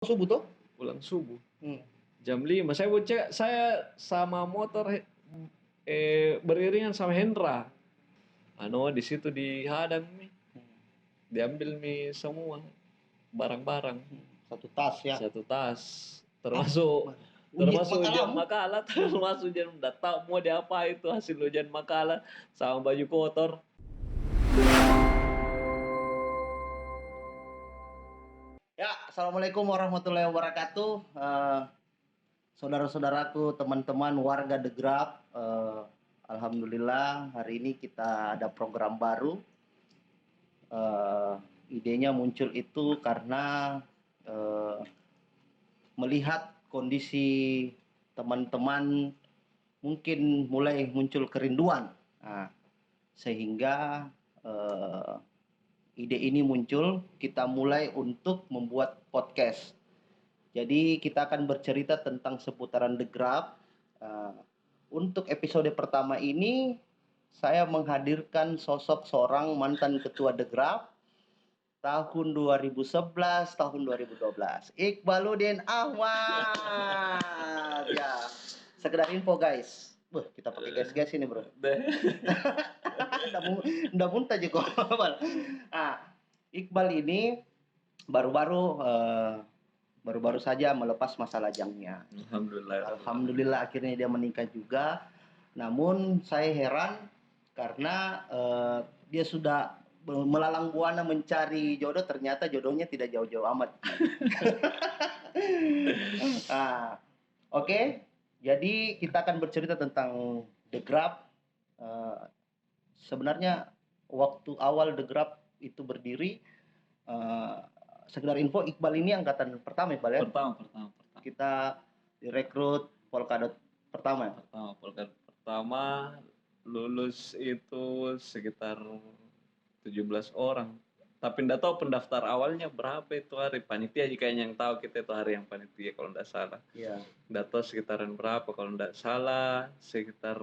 Subuh tuh? Pulang subuh. Hmm. Jam 5. Saya sama motor beriringan sama Hendra. Di situ dihadang nih. Diambil nih semua barang-barang. Satu tas ya. Satu tas. Termasuk ujian makalah, termasuk ujian enggak tahu mau diapa itu hasil ujian makalah sama baju kotor. Ya, assalamualaikum warahmatullahi wabarakatuh. Saudara-saudaraku, teman-teman warga The Grab. Alhamdulillah hari ini kita ada program baru. Idenya muncul itu karena melihat kondisi teman-teman mungkin mulai muncul kerinduan. Sehingga ide ini muncul, kita mulai untuk membuat podcast. Jadi kita akan bercerita tentang seputaran The Grab. Untuk episode pertama ini, saya menghadirkan sosok seorang mantan ketua The Grab tahun 2011, tahun 2012. Iqbaluddin Ahmad. Ya, sekedar info guys. Kita pakai gas ini bro. Nggak muntah aja kok. Iqbal ini baru-baru saja melepas masa lajangnya. Alhamdulillah akhirnya dia menikah juga. Namun saya heran karena dia sudah melalang buana mencari jodoh, ternyata jodohnya tidak jauh-jauh amat. Oke. Jadi kita akan bercerita tentang The Grab. Sebenarnya waktu awal The Grab itu berdiri, sekedar info, Iqbal ini angkatan pertama Iqbal ya? Pertama. Kita direkrut Polkadot pertama. Polkadot pertama lulus itu sekitar 17 orang. Tapi enggak tahu pendaftar awalnya berapa itu hari. Panitia kayaknya yang tahu, kita itu hari yang panitia kalau enggak salah. Iya. Enggak tahu sekitaran berapa, kalau enggak salah sekitar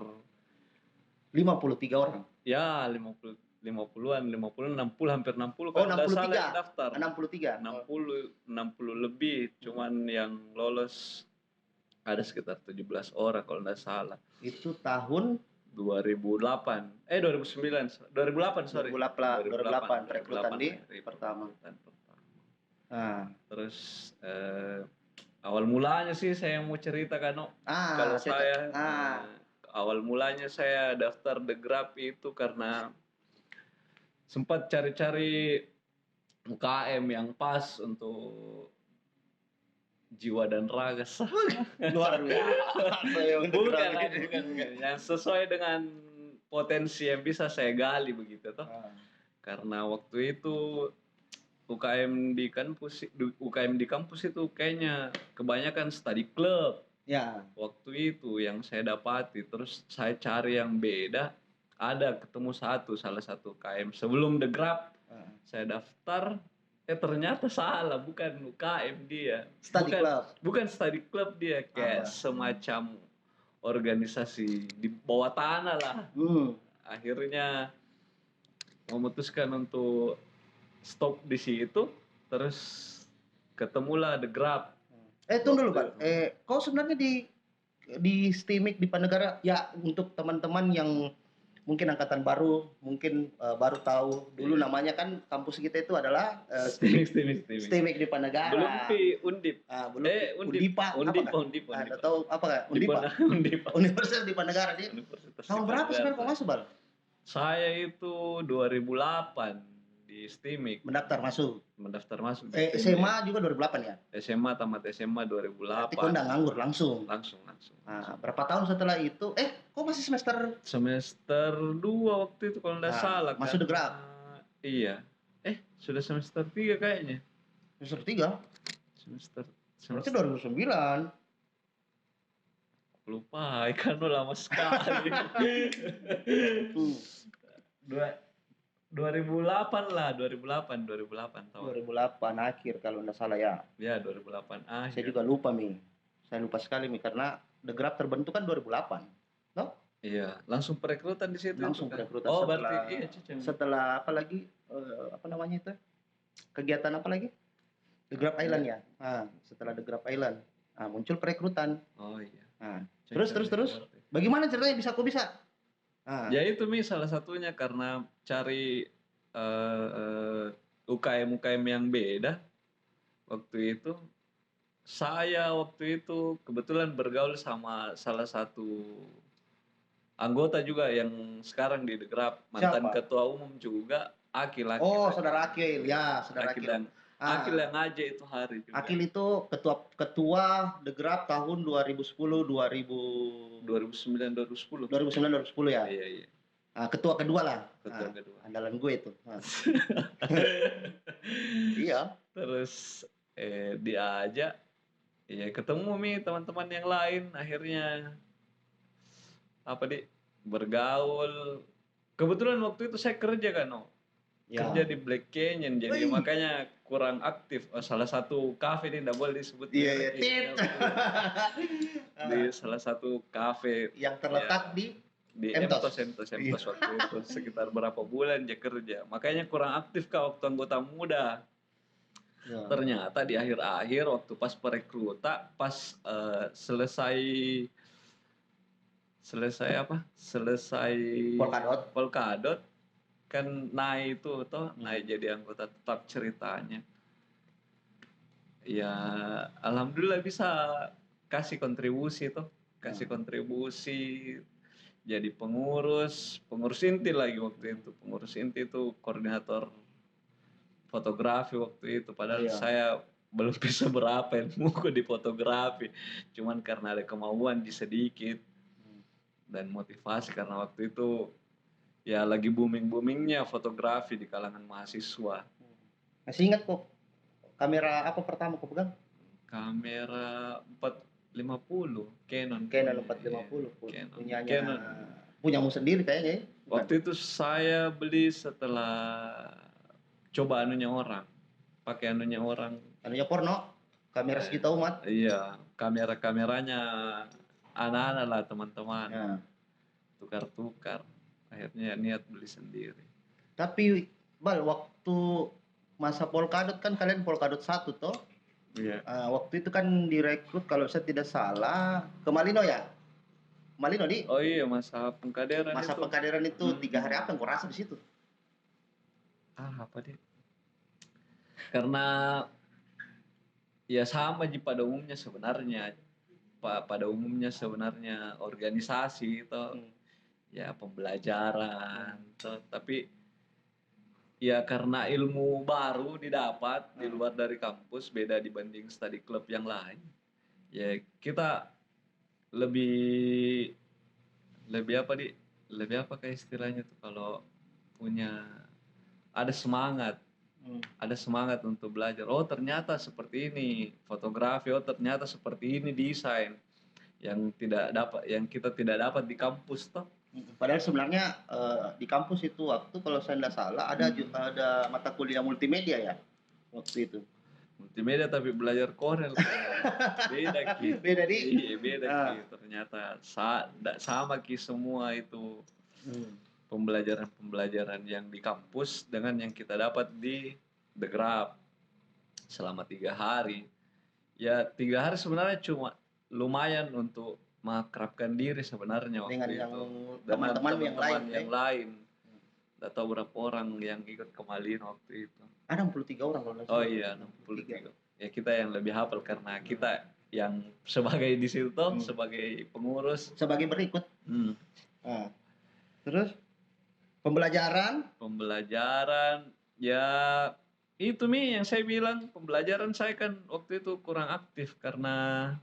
53 orang. Ya, 50-an, 60, hampir 60 kalau enggak salah yang daftar. 63. 60 lebih, cuman yang lolos ada sekitar 17 orang kalau enggak salah. Itu tahun 2008 rekrutan di pertama. Terus awal mulanya sih saya mau cerita kan, kalau saya awal mulanya saya daftar The Grab itu karena sempat cari-cari UKM yang pas untuk jiwa dan raga. Luar biasa. Bukan. Yang sesuai dengan potensi yang bisa saya gali begitu toh. Karena waktu itu UKM di kampus itu kayaknya kebanyakan study club. Ya. Waktu itu yang saya dapati, terus saya cari yang beda, ada ketemu salah satu UKM sebelum The Grab. Saya daftar, ternyata salah, bukan UKM dia. Bukan study club dia, kayak semacam organisasi di bawah tanah lah. Akhirnya memutuskan untuk stop di situ, terus ketemulah The Grab. Tunggu dulu Pak. Kau sebenarnya di Stimik di Panegara ya, untuk teman-teman yang mungkin angkatan baru, mungkin baru tahu dulu namanya kan kampus kita itu adalah Stimik di Panegara. Belum Undip. Undipa. Atau apa? Undipa. Universitas di Panegara di. Tahun berapa sebenarnya kau masuk, Bal? Saya itu 2008 di Stimik. Mendaftar masuk. SMA juga 2008 ya? Tamat SMA 2008. Berarti kau udah nganggur langsung. Berapa tahun setelah itu? Kok masih semester 2 waktu itu kalau enggak salah. Masuk The Grab. Iya. Sudah semester 3 kayaknya. Semester 3? Berarti 2009. Lupa, kan lama sekali. 2008 tahun. 2008 akhir kalau enggak salah ya. Ya, 2008 akhir. Saya juga lupa Saya lupa sekali karena The Grab terbentuk kan 2008. No? Iya, langsung perekrutan di situ. Perekrutan. Berarti iya. Setelah apa lagi? Apa namanya itu? Kegiatan apa lagi? The Grab Island ya. Setelah The Grab Island, muncul perekrutan. Oh iya. Terus. Bagaimana ceritanya bisa kok bisa? Ya itu salah satunya karena cari UKM yang beda. Waktu itu saya kebetulan bergaul sama salah satu anggota juga yang sekarang di The Grab, mantan ketua umum juga, Akil. Oh, saudara Akil, ya, saudara Akil. Akil. Akil yang aja itu hari juga. Akil itu ketua The Grab tahun 2009 2010 ya. Iya. Ketua kedua lah. Ketua kedua. Andalan gue itu. Iya. Terus diajak, ya ketemu teman-teman yang lain, akhirnya bergaul. Kebetulan waktu itu saya kerja kan, kerja di Black Canyon, jadi makanya kurang aktif. Salah satu kafe ini tidak boleh disebut. Iya. Di salah satu kafe yang terletak di Entos waktu itu, sekitar berapa bulan dia kerja. Makanya kurang aktif waktu anggota muda. Ya. Ternyata di akhir-akhir waktu pas perekrutan, pas selesai Polkadot kan naik itu naik jadi anggota tetap ceritanya. Ya alhamdulillah bisa kasih kontribusi jadi pengurus inti lagi waktu itu. Pengurus inti itu koordinator fotografi waktu itu, padahal saya belum bisa berapa ilmuku di fotografi, cuman karena ada kemauan sedikit dan motivasi, karena waktu itu ya lagi boomingnya fotografi di kalangan mahasiswa. Masih ingat kok kamera apa pertama kok pegang? Kamera 450 Canon 450 punyamu sendiri kayaknya ya? Waktu itu saya beli setelah coba pakai orang. Porno, kamera sejuta umat. Iya, kameranya anak-anak lah teman-teman. Tukar-tukar, akhirnya niat beli sendiri. Tapi waktu masa Polkadot kan kalian Polkadot 1 toh? Iya. Waktu itu kan direkrut kalau saya tidak salah ke Malino ya? Malino di? Oh iya, masa pengkaderan itu 3 hari apa yang kau rasa di situ? Apa dia? Karena ya sama pada umumnya sebenarnya organisasi itu ya pembelajaran tapi ya karena ilmu baru didapat di luar dari kampus, beda dibanding study club yang lain, ya kita lebih apa kayak istilahnya tuh, kalau punya ada semangat untuk belajar. Oh ternyata seperti ini fotografi, oh ternyata seperti ini desain yang kita tidak dapat di kampus toh. Padahal sebenarnya di kampus itu waktu kalau saya tidak salah ada mata kuliah multimedia ya waktu itu. Multimedia tapi belajar Corel. Beda Ki. Beda Ki. Ternyata sama Ki semua itu. Pembelajaran yang di kampus dengan yang kita dapat di The Grab selama 3 hari. Ya 3 hari sebenarnya cuma lumayan untuk mengakrabkan diri sebenarnya waktu itu dengan teman-teman yang lain. Tidak tahu berapa orang yang ikut ke Malino waktu itu. Ada 63 orang kalau nggak salah. Oh iya 63. Ya kita yang lebih hafal karena kita yang sebagai di situ sebagai pengurus, sebagai berikut. Terus pembelajaran ya itu yang saya bilang, pembelajaran saya kan waktu itu kurang aktif karena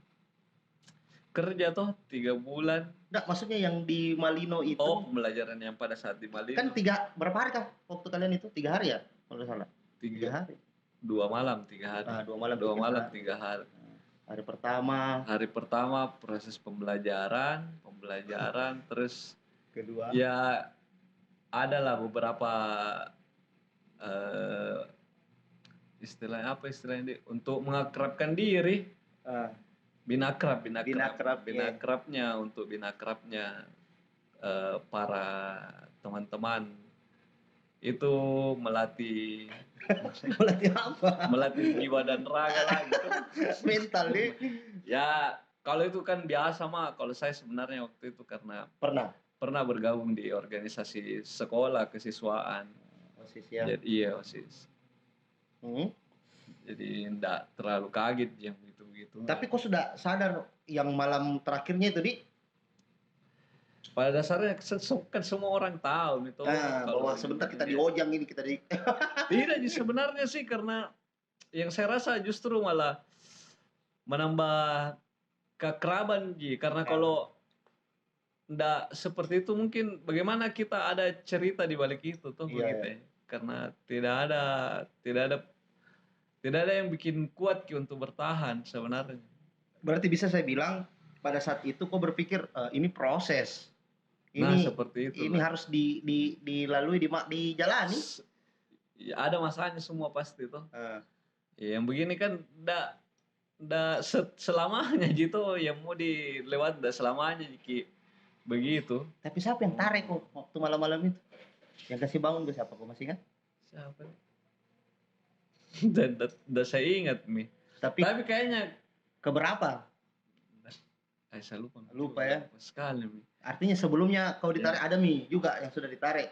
kerja 3 bulan. Nggak, maksudnya yang di Malino itu. Oh, pembelajaran yang pada saat di Malino. Kan berapa hari kah waktu kalian itu? 3 hari ya? Kalau nggak salah. 3 hari. 2 malam 3 hari. 2 malam 3 hari. Hari pertama proses pembelajaran, terus kedua. Ya adalah beberapa istilahnya untuk mengakrabkan diri. Binakrabnya para teman-teman itu melatih Melatih apa? melatih jiwa dan raga lah gitu. Mental nih. Ya kalau itu kan biasa mah. Kalau saya sebenarnya waktu itu karena Pernah bergabung di organisasi sekolah kesiswaan. OSIS ya. Jadi iya OSIS. Hmm. Jadi enggak terlalu kaget yang begitu-begitu. Tapi kok sudah sadar yang malam terakhirnya itu, Di? Pada dasarnya kan semua orang tahu itu Bahwa sebentar kita di ojang ini, kita di tidak sebenarnya sih, karena yang saya rasa justru malah menambah keakraban Ji. Karena kalau ndak seperti itu mungkin bagaimana kita ada cerita di balik itu tuh begitu ya. Karena tidak ada yang bikin kuat Ki untuk bertahan sebenarnya. Berarti bisa saya bilang pada saat itu kok berpikir ini proses. Nah, seperti itu. Ini harus dilalui, dijalani. Ya, ada masanya semua pasti tuh. Ya, yang begini kan ndak selamanya gitu yang mau dilewat, ndak selamanya Ki. Begitu. Tapi siapa yang tarik kok waktu malam-malam itu? Yang kasih bangun gue siapa, kok masih ingat? Siapa? Dan saya ingat nih. Tapi kayaknya keberapa? Saya lupa ya. Sekali Mi. Artinya sebelumnya kau ditarik ada Mi juga yang sudah ditarik.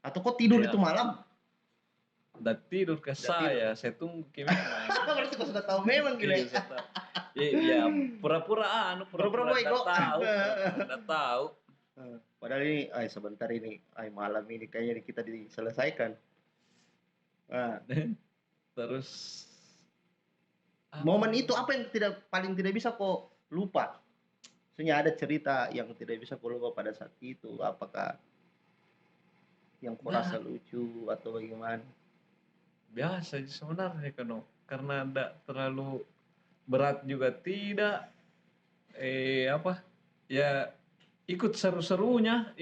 Atau kau tidur itu malam? Udah tidur ke saya tunggu ke memang. Berarti kau sudah tahu memang gila. Iya, pura-pura enggak tahu. Padahal ini sebentar ini, malam ini kayaknya kita diselesaikan. Terus momen itu apa yang paling tidak bisa kau lupa? Maksudnya ada cerita yang tidak bisa kau lupa pada saat itu, apakah yang kau rasa lucu atau bagaimana? Biasa sebenarnya karena enggak terlalu berat juga tidak. Ya ikut seru-serunya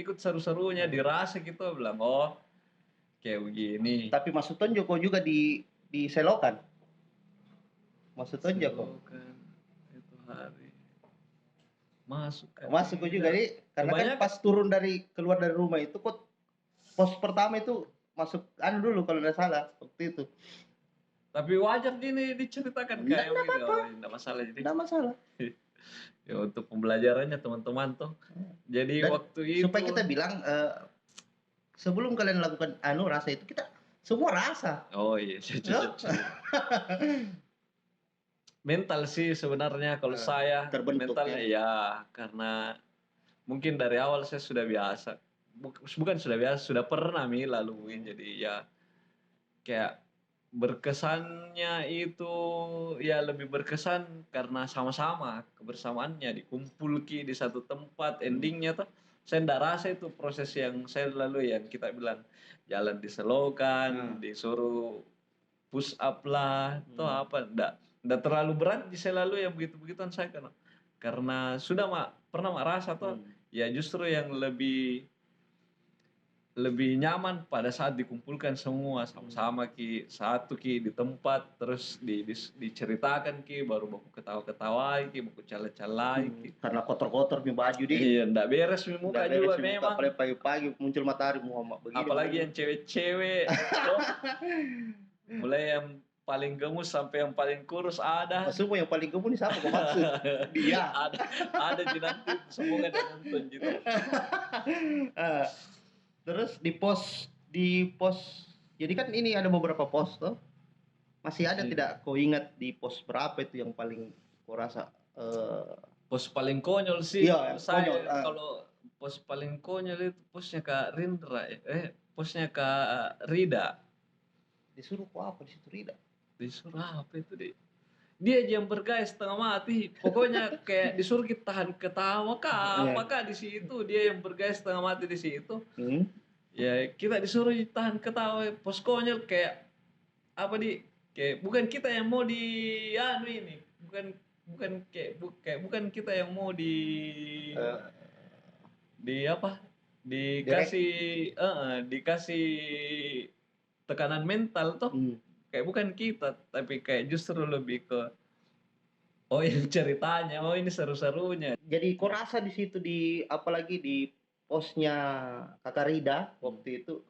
dirasa gitu, bilang kayak begini. Tapi Mas Suton Joko juga di selokan. Mas Suton Joko itu hari masuk juga nih, karena kan pas keluar dari rumah itu kok pos pertama itu masuk dulu kalau tidak salah waktu itu. Tapi wajar gini diceritakan kayak gitu. Enggak masalah jadi. Enggak masalah. Ya untuk pembelajarannya teman-teman tuh. Jadi waktu itu supaya kita bilang sebelum kalian lakukan rasa itu, kita semua rasa. Oh iya, mental sih sebenarnya kalau saya mentalnya ya, karena mungkin dari awal saya sudah biasa, bukan sudah biasa, sudah pernah laluin, jadi ya kayak berkesannya itu ya lebih berkesan karena sama-sama kebersamaannya dikumpul di satu tempat. Endingnya tuh saya ndak rasa itu proses yang saya lalui yang kita bilang jalan di selokan, disuruh push up lah atau apa, ndak terlalu berat saya lalu yang begitu-begituan saya karena sudah pernah rasa tuh ya justru yang lebih nyaman pada saat dikumpulkan semua sama-sama satu di tempat, terus diceritakan baru baku ketawa-ketawa baku cala-cala karena kotor-kotor baju dia. Iya, ndak beres muka juga memang. Pagi-pagi muncul matahari begini. Apalagi yang cewek-cewek. Mulai yang paling gemus sampai yang paling kurus ada. Semua yang paling gemus siapa kau maksud? Dia. ada di nanti semua kan nonton gitu. Terus di pos jadi kan ini ada beberapa pos tuh. Masih ada tidak kau ingat di pos berapa itu yang paling kau rasa pos paling konyol sih? Iya, saya kalau pos paling konyol itu posnya Kak Rindra posnya Kak Rida. Disuruh apa di situ Rida? Disuruh apa itu dia yang bergaya setengah mati. Pokoknya kayak disuruh kita tahan ketawa apakah di situ dia yang bergaya setengah mati di situ. Ya kita disuruh tahan ketawa, pos konyol kayak apa kayak bukan kita yang mau ini. Bukan kita yang mau dikasih tekanan mental toh. Kayak bukan kita, tapi kayak justru lebih ke yang ceritanya, ini seru-serunya. Jadi kau rasa di situ apalagi di posnya Kakak Rida waktu itu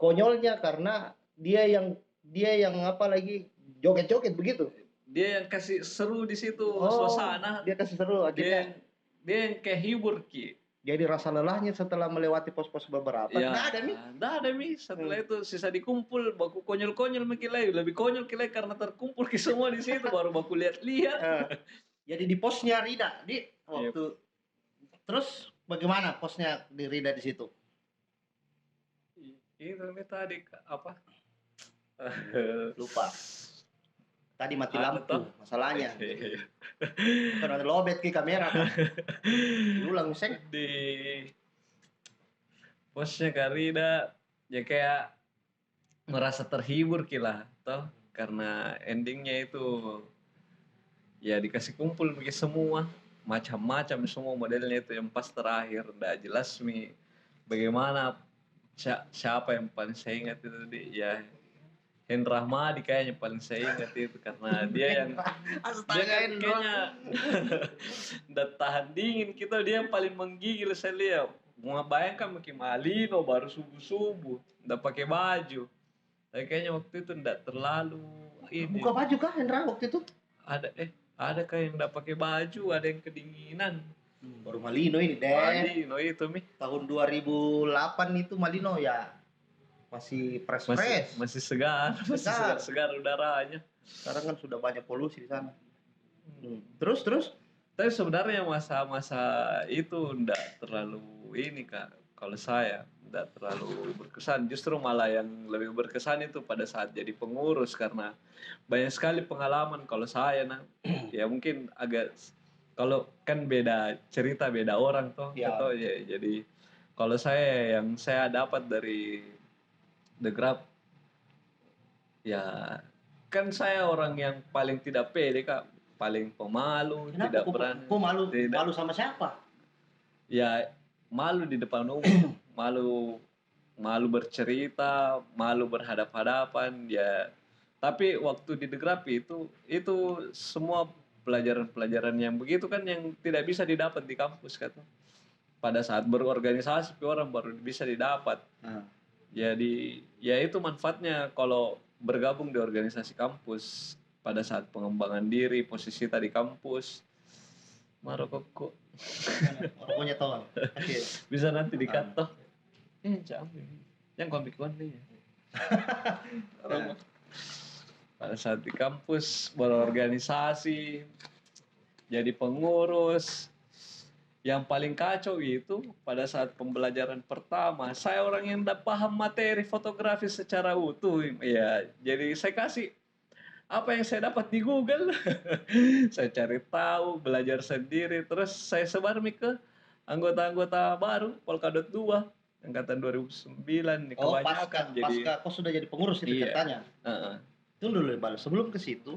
konyolnya karena dia yang apa lagi joget-joget begitu. Dia yang kasih seru di situ suasana. Dia kasih seru akhirnya. Dia yang kayak hibur Ki. Jadi rasa lelahnya setelah melewati pos-pos beberapa, Ya, nggak ada nih. nggak ada mi. Setelah itu sisa dikumpul, baku konyol-konyol mikilai, lebih konyol kilai karena terkumpul ke semua di situ baru baku lihat-lihat. Jadi di posnya Rida di waktu terus bagaimana posnya di Rida di situ? Itu nih tadi apa? Lupa. Tadi mati Apa lampu toh? masalahnya. Kan ada lobet ke kamera kan. Ulang seng. Di posnya Karida ya kayak merasa terhibur kila toh karena endingnya itu ya dikasih kumpul begitu semua macam-macam semua modelnya itu yang pas terakhir udah jelas mi bagaimana siapa yang paling saya ingat itu ya Hendra Rahmadi kayaknya paling saya ingat itu karena dia yang dia kan kayaknya udah tahan dingin kita dia yang paling menggigil saya lihat mau bayangkan pakai malino baru subuh udah pakai baju tapi kayaknya waktu itu enggak terlalu ini Buka baju kah Hendra waktu itu? ada kayak yang udah pakai baju ada yang kedinginan Baru Malino ini deh. Malino itu mi Tahun 2008 itu Malino ya masih fresh. masih segar udaranya. Sekarang kan sudah banyak polusi di sana. Terus tapi sebenarnya masa-masa itu enggak terlalu ini Kak kalau saya enggak terlalu berkesan justru malah yang lebih berkesan itu pada saat jadi pengurus karena banyak sekali pengalaman kalau saya ya mungkin agak kalau kan beda cerita beda orang toh ya. Jadi kalau yang saya dapat dari The Grab ya kan saya orang yang paling tidak pede Kak paling pemalu. Kenapa? Tidak berani malu sama siapa? Ya malu di depan umum malu bercerita malu berhadap-hadapan ya tapi waktu di The Grab itu semua pelajaran yang begitu kan yang tidak bisa didapat di kampus kata pada saat berorganisasi orang baru bisa didapat. Jadi ya itu manfaatnya kalau bergabung di organisasi kampus pada saat pengembangan diri posisi tadi kampus marokok rokoknya tol bisa nanti dikata jangan komik nih pada saat di kampus berorganisasi jadi pengurus yang paling kacau itu pada saat pembelajaran pertama saya orang yang tidak paham materi fotografi secara utuh ya jadi saya kasih apa yang saya dapat di Google saya cari tahu belajar sendiri terus saya sebar ke anggota-anggota baru Polkadot 2 angkatan 2009 nih kebanyakan pasca kau sudah jadi pengurus itu katanya. Tunggu dulu Bal, sebelum ke situ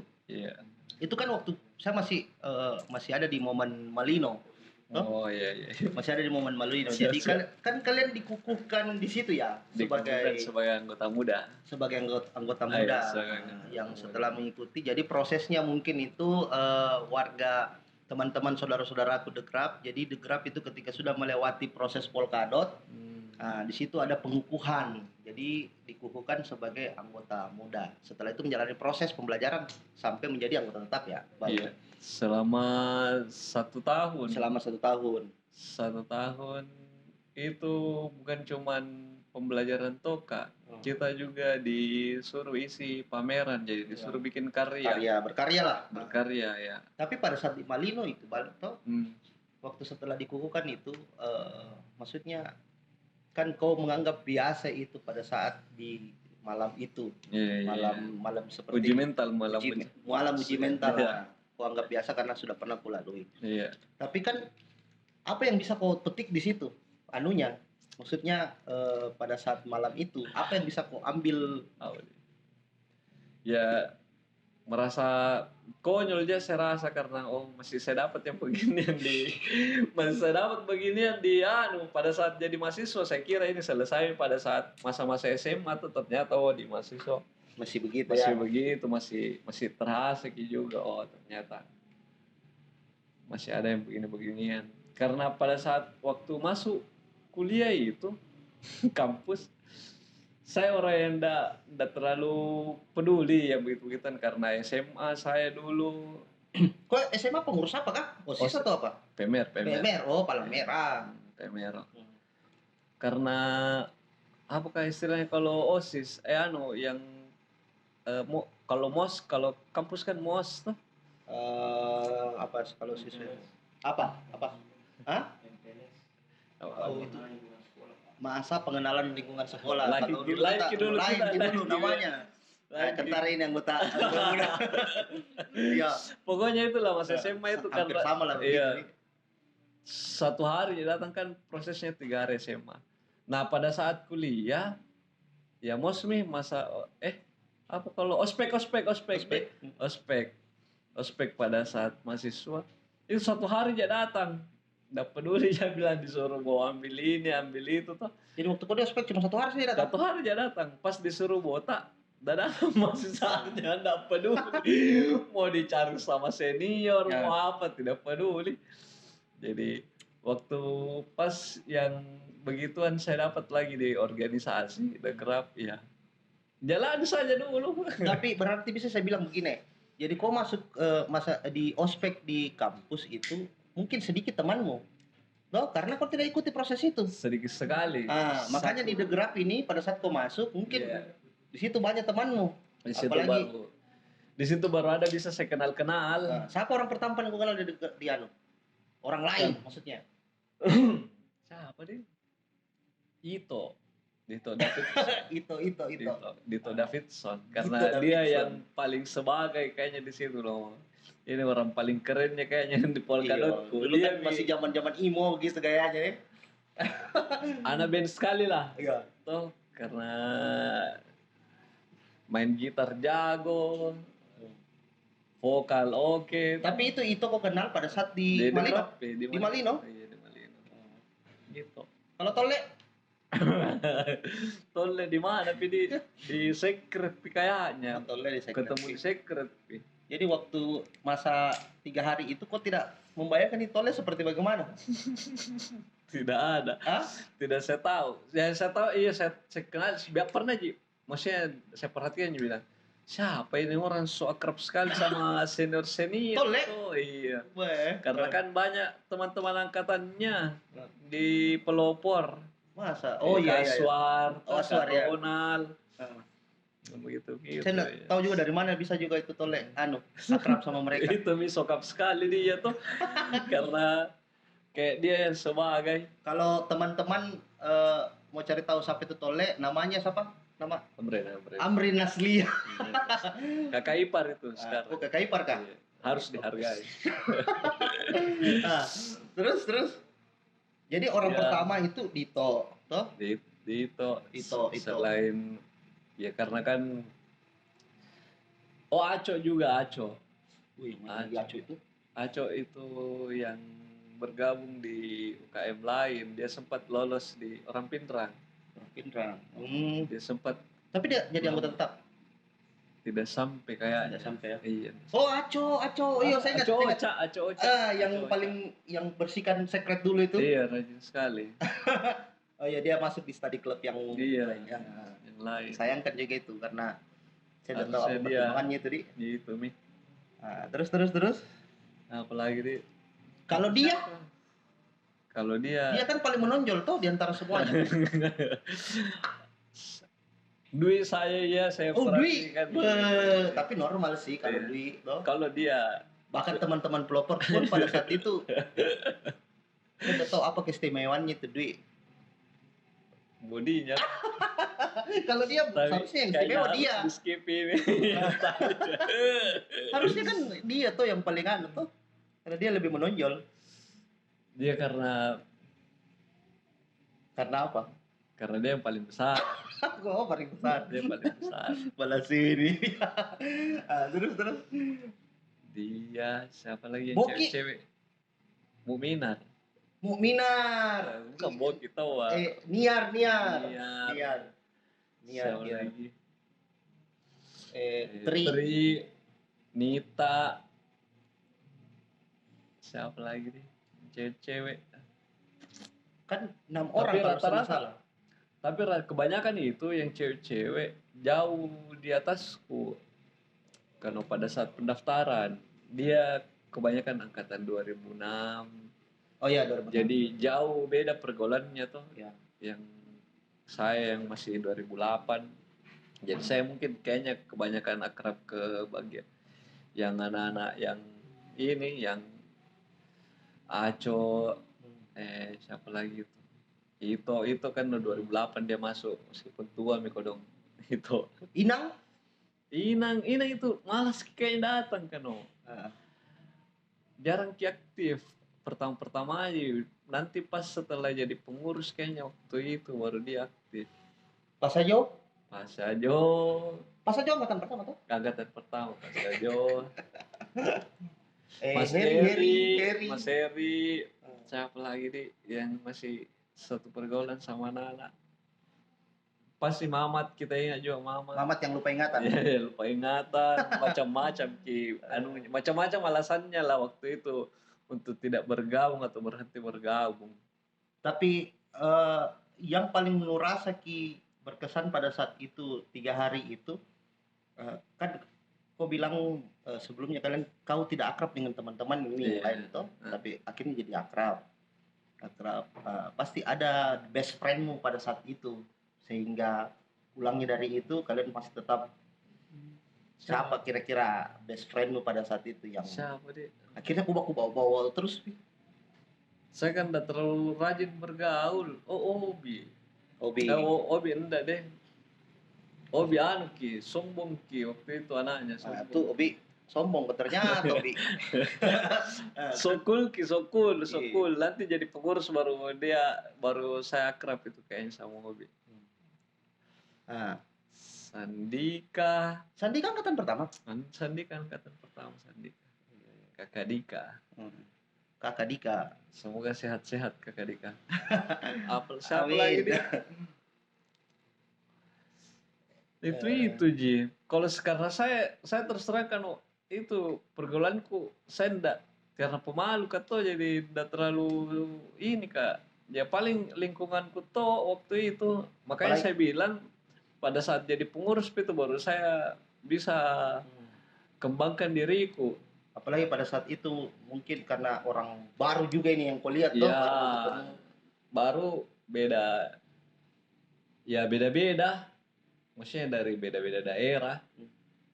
itu kan waktu saya masih ada di momen Malino. Oh iya. Masih ada di momen Malino. Jadi kan kalian dikukuhkan di situ ya sebagai anggota muda. Sebagai anggota muda yang setelah mengikuti. Jadi prosesnya mungkin itu warga teman-teman saudara-saudaraku The Grab. Jadi The Grab itu ketika sudah melewati proses Polkadot, di situ ada pengukuhan. Jadi dikukuhkan sebagai anggota muda. Setelah itu menjalani proses pembelajaran sampai menjadi anggota tetap ya. Iya. Selama 1 tahun. 1 tahun. 1 tahun itu bukan cuman pembelajaran toka. Kita juga disuruh isi pameran, jadi disuruh bikin karya. Berkarya ya. Tapi pada saat di Malino itu waktu setelah dikukuhkan itu, maksudnya kan kau menganggap biasa itu pada saat di malam itu, malam seperti uji mental, uji mental. Kau anggap biasa karena sudah pernah kau lalui. Tapi kan apa yang bisa kau petik di situ? Anunya, maksudnya pada saat malam itu apa yang bisa kau ambil? Ya merasa konyol aja saya rasa karena masih saya dapat yang beginian pada saat jadi mahasiswa saya kira ini selesai pada saat masa-masa SMA tuh ternyata di mahasiswa masih begitu masih terasa juga ternyata masih ada yang begini-beginian karena pada saat waktu masuk kuliah itu kampus Saya orang yang ndak terlalu peduli yang begitu-begituan karena SMA saya dulu Kok SMA pengurus apa kah? OSIS atau apa? Pemer. PMR. Oh, Palang Merah. Pemer. Karena apakah istilahnya kalau OSIS yang kalau MOS, kalau kampus kan MOS tuh. Apa kalau siswa? Apa? Hah? Oh, itu masa pengenalan lingkungan sekolah. Lagi- Kalau dulu lagi kita dulu lain kita, dulu lagi. namanya. Nah, Lagi. kentar ini anggota. Iya. Pokoknya itulah masa SMA itu Hampir karena sama lah begitu. iya, satu hari datang kan prosesnya 3 hari SMA. Nah pada saat kuliah ya mosmi masa apa kalau ospek pada saat mahasiswa itu satu hari dia datang, nggak peduli dia bilang disuruh bawa ambil ini ambil itu tuh. Jadi waktu kau di ospek cuma 1 hari sih datang. Satu hari dia datang, pas disuruh botak dan datang masih saja nggak peduli mau dicari sama senior Ya. mau apa tidak peduli. Jadi waktu pas yang begituan saya dapat lagi di organisasi The Grab ya jalan saja dulu. Tapi berarti bisa saya bilang begini. Jadi kau masuk masa di ospek di kampus itu mungkin sedikit temanmu. Loh, karena kau tidak ikuti proses itu. Sedikit sekali. Makanya di The Grab ini pada saat kau masuk mungkin Iya. di situ banyak temanmu. Di situ Apalagi baru ada bisa saya kenal. siapa orang pertama yang kau kenal di anu? Orang lain maksudnya. Siapa dia? Dito Davidson. Dito Davidson karena Dito dia Davidson. yang paling sebagai kayaknya di situ loh. Ini orang paling kerennya kayaknya di Polkadotku. Dulu kan masih zaman-zaman emo gitu gayanya ya. Anak band sekali lah. Iya. Tuh karena main gitar jago, vokal oke. Tapi itu kau kenal pada saat di The Malino. Grab, di Di Malino? Iya, di Malino. Gitu. Kalau Tole Tolle di mana pi di secret pi kayaknya. Tole di Sekret. Ketemu di secret pi. Jadi waktu masa 3 hari itu kok tidak membayangkan itu Tole seperti bagaimana? Tidak ada. Hah? Tidak saya tahu. Ya saya tahu iya saya kenal biar pernah Ji. Maksudnya saya perhatikan dia bilang, siapa ini orang so akrab sekali sama senior-senior. Tole? Oh iya. Weh. Karena kan banyak teman-teman angkatannya di pelopor. Masa? Oh iya. Aswar, Aswar, ya. Ronald. Begitu gitu. Saya nggak tahu juga dari mana bisa juga itu Tole akrab sama mereka. Itu mi sokap sekali dia tuh. Karena kayak dia yang sebagai Kalau teman-teman mau cari tahu siapa itu Tole, namanya siapa? Nama Amrin Naslia. kakak ipar itu sekarang. Oh, kakak ipar kah? Iya, harus dihargai. Terus. Jadi orang Ya. pertama itu Dito, toh? Dito. Dito. Selain ya karena kan Aco juga Aco. Wih, Aco. Aco itu yang bergabung di UKM lain, dia sempat lolos di Orang Pindrang. Pindrang. Dia sempat Tapi dia jadi anggota tetap. tidak sampai kayaknya. Tidak sampai ya. Iya. Oh, Aco. Iya, saya ingat. Aco Oca. Yang paling yang bersihkan secret dulu itu. Iya, rajin sekali. Oh iya, dia masuk di study club yang Iya, lain, ya. yang lain. Sayangkan juga itu karena saya tidak tahu Harusnya apa dia. pertimbangannya itu, Di. Gitu, Mi. Terus. Apalagi di Kalau dia dia kan paling menonjol tuh di antara semuanya. Dwi saya Dwi. perhatikan. Tapi normal sih kalau Iya. Dwi, toh. Kalau dia Bahkan teman-teman pelopor pun pada saat itu tidak tahu apa keistimewaannya itu Dwi. bodinya Kalau dia harusnya yang istimewa dia. di skip ini. Harusnya kan dia tuh yang paling anu tuh. Karena dia lebih menonjol. Dia karena apa? Karena dia yang paling besar. Oh, paling besar. Dia paling besar. Balas ini. Terus. Dia siapa lagi yang Boki. cewek? Mukminar. Bukan Boki tahu ah. Niar. Siapa lagi? Tri. Nita. Siapa lagi nih? Cewek. Kan 6 Tapi orang kalau rata-rata. salah. Tapi kebanyakan itu yang cewek-cewek jauh di atasku. Karena pada saat pendaftaran dia kebanyakan angkatan 2006. Oh iya 2006. Jadi jauh beda pergaulannya tuh. Ya. Yang saya yang masih 2008. Jadi saya mungkin kayaknya kebanyakan akrab ke bagian yang anak-anak yang ini, yang Aco, siapa lagi itu kan 2008 dia masuk, meskipun tua mikodong itu. Inang itu malas kayak datang kan. Jarang aktif. Pertama aja, nanti pas setelah jadi pengurus kayaknya waktu itu baru dia aktif. Pas aja angkatan pertama tuh? Angkatan pertama Pas aja. Mas Heri. Mas Heri. Siapa lagi nih yang masih satu pergaulan sama anak-anak? Pasti Mamat, kita ingat juga Mamat yang lupa ingatan. Iya, lupa ingatan, macam-macam macam-macam alasannya lah waktu itu untuk tidak bergabung atau berhenti bergabung. Tapi yang paling rasa Ki berkesan pada saat itu 3 hari itu, kan kau bilang sebelumnya kau tidak akrab dengan teman-teman ini yang lain itu, tapi akhirnya jadi akrab. Pasti ada best friendmu pada saat itu, sehingga pulangnya dari itu kalian masih tetap. Siapa kira-kira best friendmu pada saat itu yang siapa deh? Akhirnya aku bawa terus. Saya kan tidak terlalu rajin bergaul. Obi enggak deh. Obi sombong waktu itu anaknya sombong. Tuh Obi sombong ternyata Obi. Sokul. Nanti jadi pengurus baru saya akrab itu kayaknya sama Obi. Sandika angkatan pertama. Sandika. Kakak Dika. Semoga sehat-sehat Kakak Dika. Siapa lagi dia? Itu Ji. Kalau sekarang saya terus terang kan itu pergaulanku saya enggak karena pemalu kato jadi enggak terlalu ini Kak. Ya paling lingkunganku waktu itu. Makanya saya bilang pada saat jadi pengurus itu baru saya bisa kembangkan diriku. Apalagi pada saat itu mungkin karena orang baru juga ini yang kau lihat baru beda. Ya beda-beda. Maksudnya dari beda-beda daerah.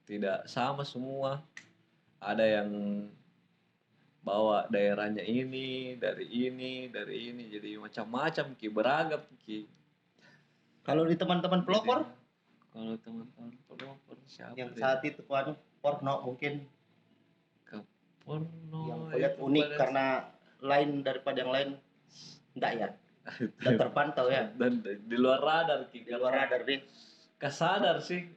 Tidak sama semua. Ada yang bawa daerahnya dari ini. Jadi macam-macam beragam Kalau di teman-teman pelopor? Kalau teman-teman pelopor siapa? Yang saat itu Porno mungkin. Porno. Yang lihat unik karena lain daripada yang lain. Enggak ya? Dan terpantau ya? Dan di luar radar. Di luar radar deh. Kesadar sih.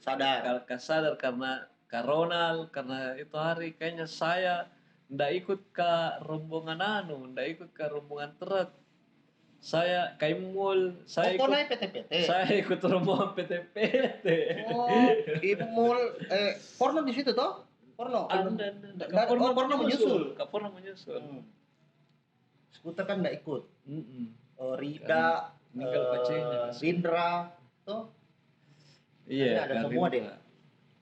Kesadar karena Ronald, karena itu hari kayaknya saya ndak ikut ke rombongan ndak ikut ke rombongan truk. Saya Kaimul, saya naik PT-PT. Saya ikut rombongan PT-PT. Ibu Mul Porno di situ toh? Porno. Porno menyusul. Skuter kan ndak ikut. Rida, Rindra tuh. Iya, ada semua deh.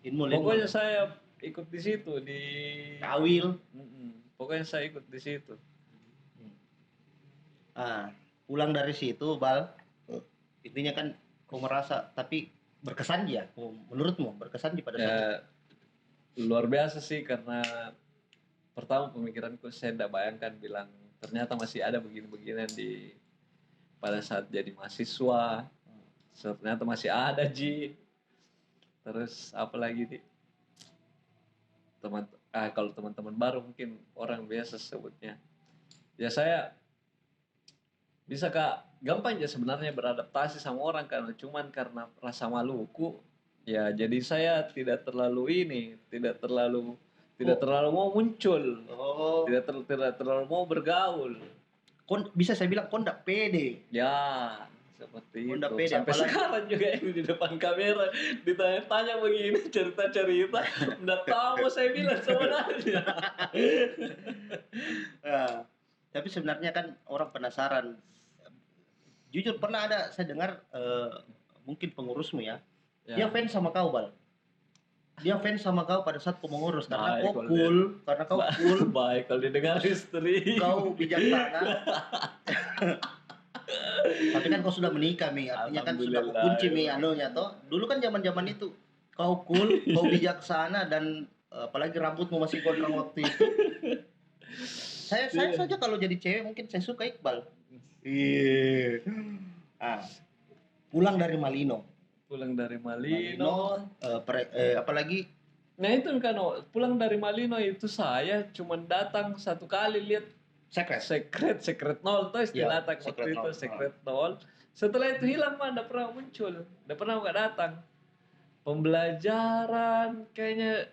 Pokoknya saya ikut di situ di Awil. Pokoknya saya ikut di situ. Pulang dari situ, Bal. Intinya kan kau merasa tapi berkesan ya. Menurutmu berkesan di pada saat luar biasa sih karena pertama pemikiranku saya tidak bayangkan bilang ternyata masih ada begini-beginian pada saat jadi mahasiswa. Ternyata masih ada Ji. Terus apa lagi nih? Kalau teman-teman baru mungkin orang biasa sebutnya. Ya saya bisa gampang aja sebenarnya beradaptasi sama orang cuman karena rasa maluku. Ya jadi saya tidak terlalu mau muncul. Tidak terlalu mau bergaul. Bisa saya bilang kau enggak pede. Ya, seperti itu. Sampai sekarang juga ini di depan kamera ditanya-tanya begini cerita-cerita enggak tahu saya bilang sebenarnya. Tapi sebenarnya kan orang penasaran Jujur pernah ada saya dengar mungkin pengurusmu ya. Ya. Dia fans sama kau, Bal. Dia fans sama kau pada saat kau mengurus karena Baik, kau kalau cool, karena kau cool, baik kalau didengar istri. kau bijaksana. Tapi kan kau sudah menikah, Mi. Artinya kan sudah kau Alhamdulillah. kunci, Mi, anunya toh. Dulu kan zaman-zaman itu kau cool, kau bijaksana dan apalagi rambutmu masih gondrong waktu itu. Saya saja kalau jadi cewek mungkin saya suka Iqbal. Iya. Ah, pulang dari Malino. Pulang dari Malino, Malino. apalagi Nah itu kan pulang dari Malino itu saya cuma datang satu kali lihat secret nol tuh istilah Ya, waktu itu Secret Nol. secret nol. Setelah itu hilang mah, enggak pernah muncul, enggak pernah nggak datang. Pembelajaran kayaknya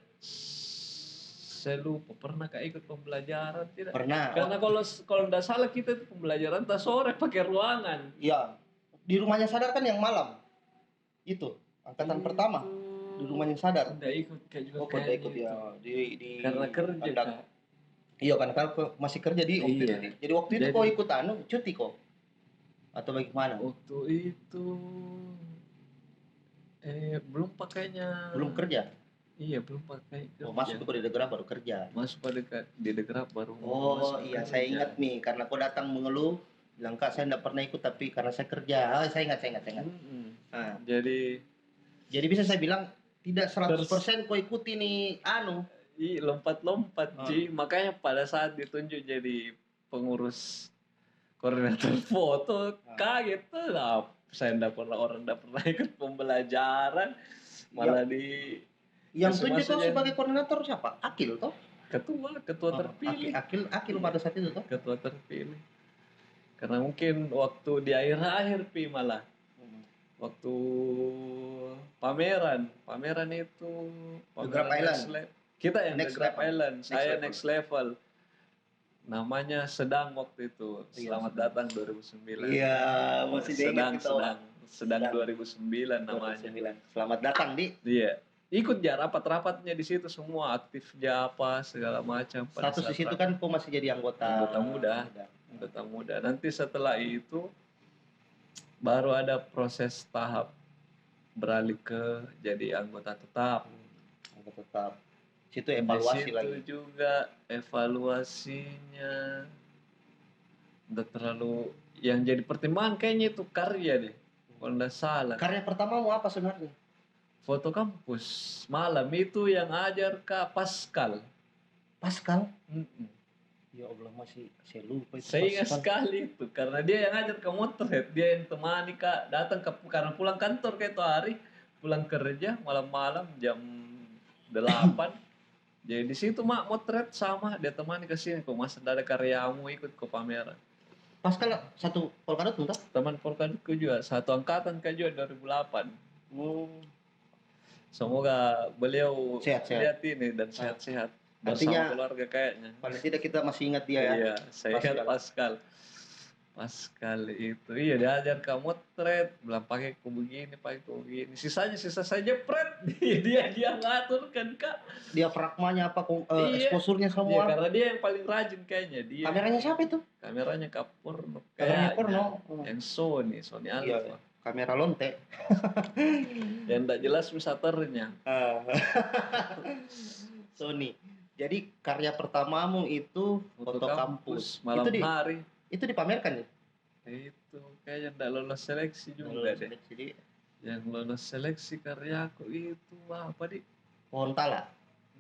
saya lupa pernah ikut pembelajaran tidak? Pernah. Karena kalau enggak salah kita itu pembelajaran tas sore pakai ruangan. Ya, di rumahnya Sadar kan yang malam. Itu angkatan pertama di rumahnya Sadar. Enggak ikut kayak juga. Oh, udah ikut ya di karena kerja Kak. Iya kan kalau masih kerja di waktu Iya. itu. Jadi waktu itu kau ikut cuti kok atau bagaimana? Waktu itu belum pakainya. Belum kerja. Iya, belum pakai kerja. Oh, masuk ke Degrab baru kerja. Masuk pada di Degrab baru. Oh iya, saya ingat nih karena kau datang mengeluh bilang Kak saya enggak pernah ikut tapi karena saya kerja. Oh, saya ingat. Nah, jadi bisa saya bilang tidak 100% kau ikuti nih lompat-lompat Ji. Makanya pada saat ditunjuk jadi pengurus koordinator foto kaget lah. Saya enggak pernah ikut pembelajaran, malah yang tunjuk kau sebagai koordinator siapa? Akil toh? Ketua terpilih. Akil pada saat itu toh? Ketua terpilih. Karena mungkin waktu di akhir-akhir malah. Waktu pameran itu Degrab Island. Kita yang Degrab Island, saya next level. Namanya Sedang waktu itu. Selamat datang 2009. Iya, masih sedang 2009 namanya. Selamat datang di. Iya. Ikut rapat-rapatnya di situ semua, aktif apa segala macam. Status di situ kan kau masih jadi anggota muda. Nanti setelah itu baru ada proses tahap beralih ke jadi anggota tetap. Situ evaluasi lagi. Situ juga evaluasinya udah terlalu yang jadi pertimbangan kayaknya itu karya deh. Kalau nggak salah. Karya pertama mau apa sebenarnya? Foto kampus malam itu yang ajar Kak Pascal. Ya Allah, masih saya lupa itu. Saya ingat sekali itu karena dia yang ajar ke motret, dia yang temani Kak datang karena pulang kantor kayak itu hari pulang kerja malam-malam jam 8. Jadi di situ mak motret sama dia temani ke sini kok masa ada karyamu ikut ke pameran. Pascal satu Polkadot tuh? Teman Polkadotku juga, satu angkatan kan juga 2008. Semoga beliau lihat ini dan sehat-sehat bersama keluarga kayaknya. Paling tidak kita masih ingat dia ya. Iya, saya ingat Pascal itu. Iya, dia ajar kamu motret, bilang pakai begini. Sisa saja pret. dia ngatur kan Kak. Dia fragmanya apa exposure-nya semua. Iya, karena dia yang paling rajin kayaknya. Kameranya siapa itu? Kameranya Porno. Kameranya Porno. Yang Sony Alpha. Iya. Kamera lonte. Yang enggak jelas misaternya. Sony. Jadi karya pertamamu itu foto kampus. Malam hari. Itu dipamerkan ya? Itu kayaknya enggak lolos seleksi juga deh. Yang lolos seleksi karyaku itu apa di? Pontala.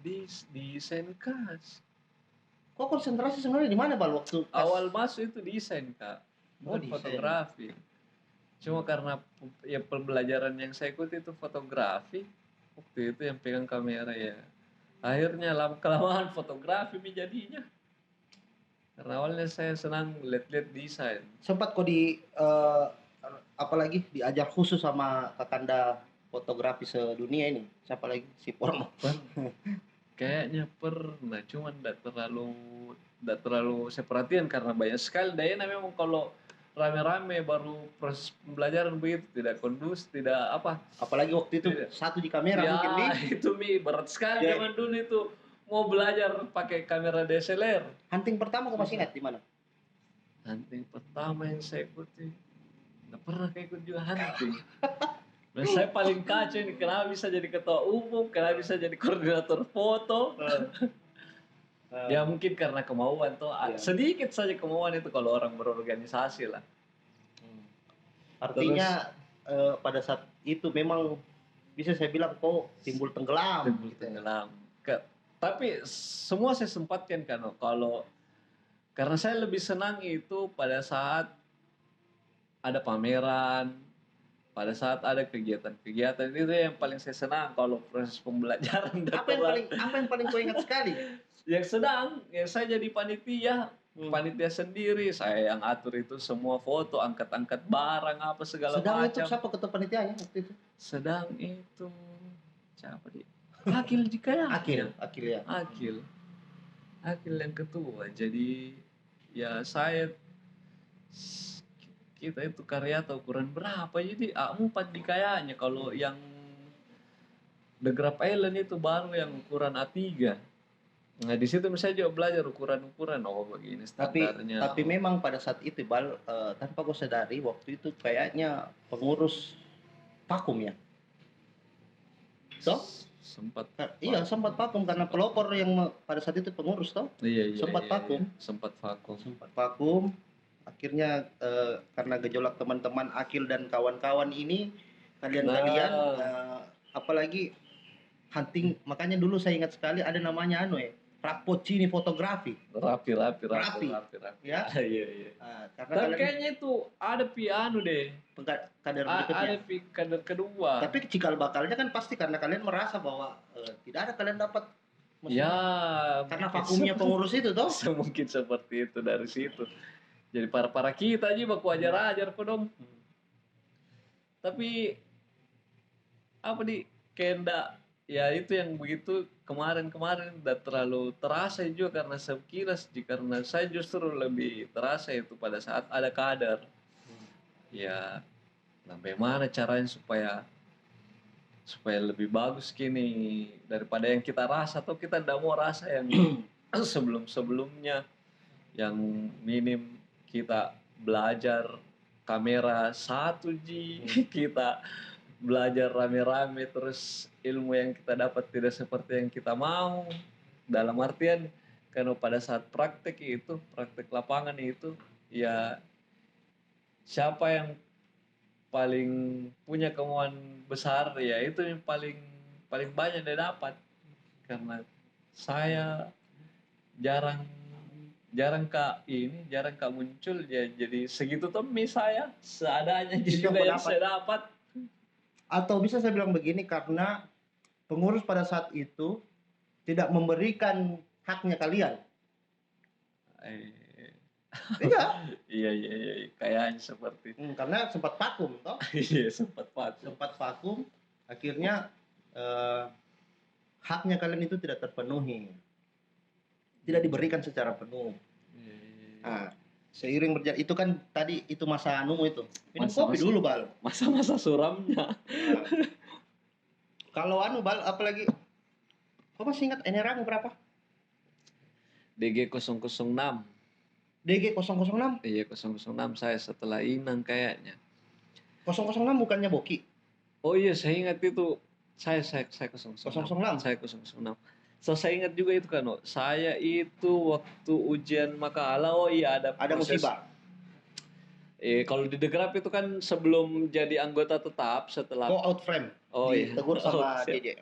Di desain Kok konsentrasi sebenarnya di mana Bal waktu awal masuk itu desain Kak. Fotografi. Cuma karena ya pembelajaran yang saya ikuti itu fotografi, waktu itu yang pegang kamera ya. Akhirnya lama-kelamaan fotografi jadinya. Karena awalnya saya senang lihat-lihat desain. Sempat kok apalagi diajar khusus sama kakanda fotografi sedunia ini. Siapa lagi? Si Porno. Kayaknya pernah, cuman enggak terlalu saya perhatian karena banyak sekali. Dayana memang kalau rame-rame baru proses pembelajaran begitu tidak kondus, tidak apa. Apalagi waktu itu satu di kamera ya, mungkin itu berat sekali zaman dulu itu mau belajar pakai kamera DSLR. Hunting pertama kau masih ingat di mana? Hunting pertama yang saya ikuti nggak pernah ikut juga hunting. Dan saya paling kacau ini, kenapa bisa jadi ketua umum, kenapa bisa jadi koordinator foto. Ya mungkin karena kemauan tuh, sedikit saja kemauan itu kalau orang berorganisasi lah. Artinya pada saat itu memang bisa saya bilang kok timbul tenggelam. Tenggelam. Tapi semua saya sempatkan kan kalau karena saya lebih senang itu pada saat ada pameran, pada saat ada kegiatan-kegiatan itu yang paling saya senang kalau proses pembelajaran. Apa yang paling kau ingat sekali? Yang saya jadi panitia sendiri, saya yang atur itu semua foto, angkat-angkat barang apa segala macam. Sedang itu siapa ketua panitianya waktu itu? Sedang itu siapa dia? Akil jika ya. Akil yang ketua. Jadi ya kita itu karya atau ukuran berapa, jadi A4 di kayaknya. Kalau yang The Grab Island itu baru yang ukuran A3. Nah di situ misalnya juga belajar ukuran-ukuran, begini standarnya. Tapi memang pada saat itu tanpa gue sadari waktu itu kayaknya pengurus vakum ya. Sempat vakum karena pelopor yang pada saat itu pengurus toh. Sempat vakum. Akhirnya karena gejolak teman-teman Akil dan kawan-kawan ini, kalian apalagi hunting, makanya dulu saya ingat sekali ada namanya Rapocini fotografi. Rapi. Ya. Iya. Tapi kayaknya itu ada piano deh. Kader berikutnya. Ada kader kedua. Tapi cikal bakalnya kan pasti karena kalian merasa bahwa tidak ada kalian dapat. Ya. Karena vakumnya pengurus itu toh. Mungkin seperti itu dari situ. Jadi para kita aja baku ajar kok dong. Tapi apa kehendak ya itu yang begitu kemarin udah terlalu terasa juga karena sekilas, karena saya justru lebih terasa itu pada saat ada kader. Ya bagaimana caranya supaya lebih bagus gini daripada yang kita rasa, atau kita tidak mau rasa yang sebelumnya yang minim. Kita belajar kamera 1G, kita belajar rame-rame, terus ilmu yang kita dapat tidak seperti yang kita mau. Dalam artian karena pada saat praktek lapangan itu, ya siapa yang paling punya kemauan besar, ya itu yang paling banyak dia dapat. Karena saya jarang muncul ya, jadi segitu tuh saya seadanya juga yang saya dapat. Atau bisa saya bilang begini, karena pengurus pada saat itu tidak memberikan haknya kalian. Iya, kayaknya seperti. Karena sempat vakum toh. Iya, sempat vakum. Akhirnya haknya kalian itu tidak terpenuhi. Tidak diberikan secara penuh. Nah, seiring berjalan itu kan tadi itu masa itu. Minum kopi dulu, Bal. Masa suramnya. Kalau Bal, apalagi kau masih ingat NRA berapa? DG 006. DG 006? Iya, 006 saya setelah Inang kayaknya. 006 bukannya Boki? Oh iya, saya ingat itu. Saya 006. Saya 006. So saya ingat juga itu kan, saya itu waktu ujian makalah, ada musibah. Kalau di The Grab itu kan sebelum jadi anggota tetap, setelah out frame. Tegur sama DJ.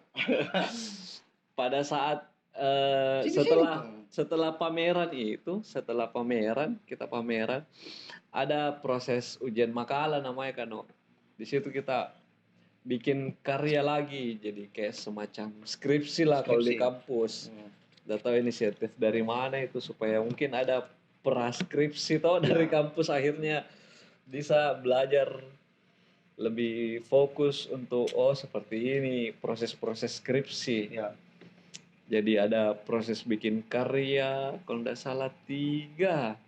Pada saat setelah pameran kita pameran, ada proses ujian makalah namanya kan. Di situ kita bikin karya lagi, jadi kayak semacam skripsi lah kalau di kampus. Nggak tahu inisiatif dari mana itu, supaya mungkin ada praskripsi dari kampus, akhirnya bisa belajar lebih fokus untuk seperti ini proses skripsi. Jadi ada proses bikin karya, kalau nggak salah 3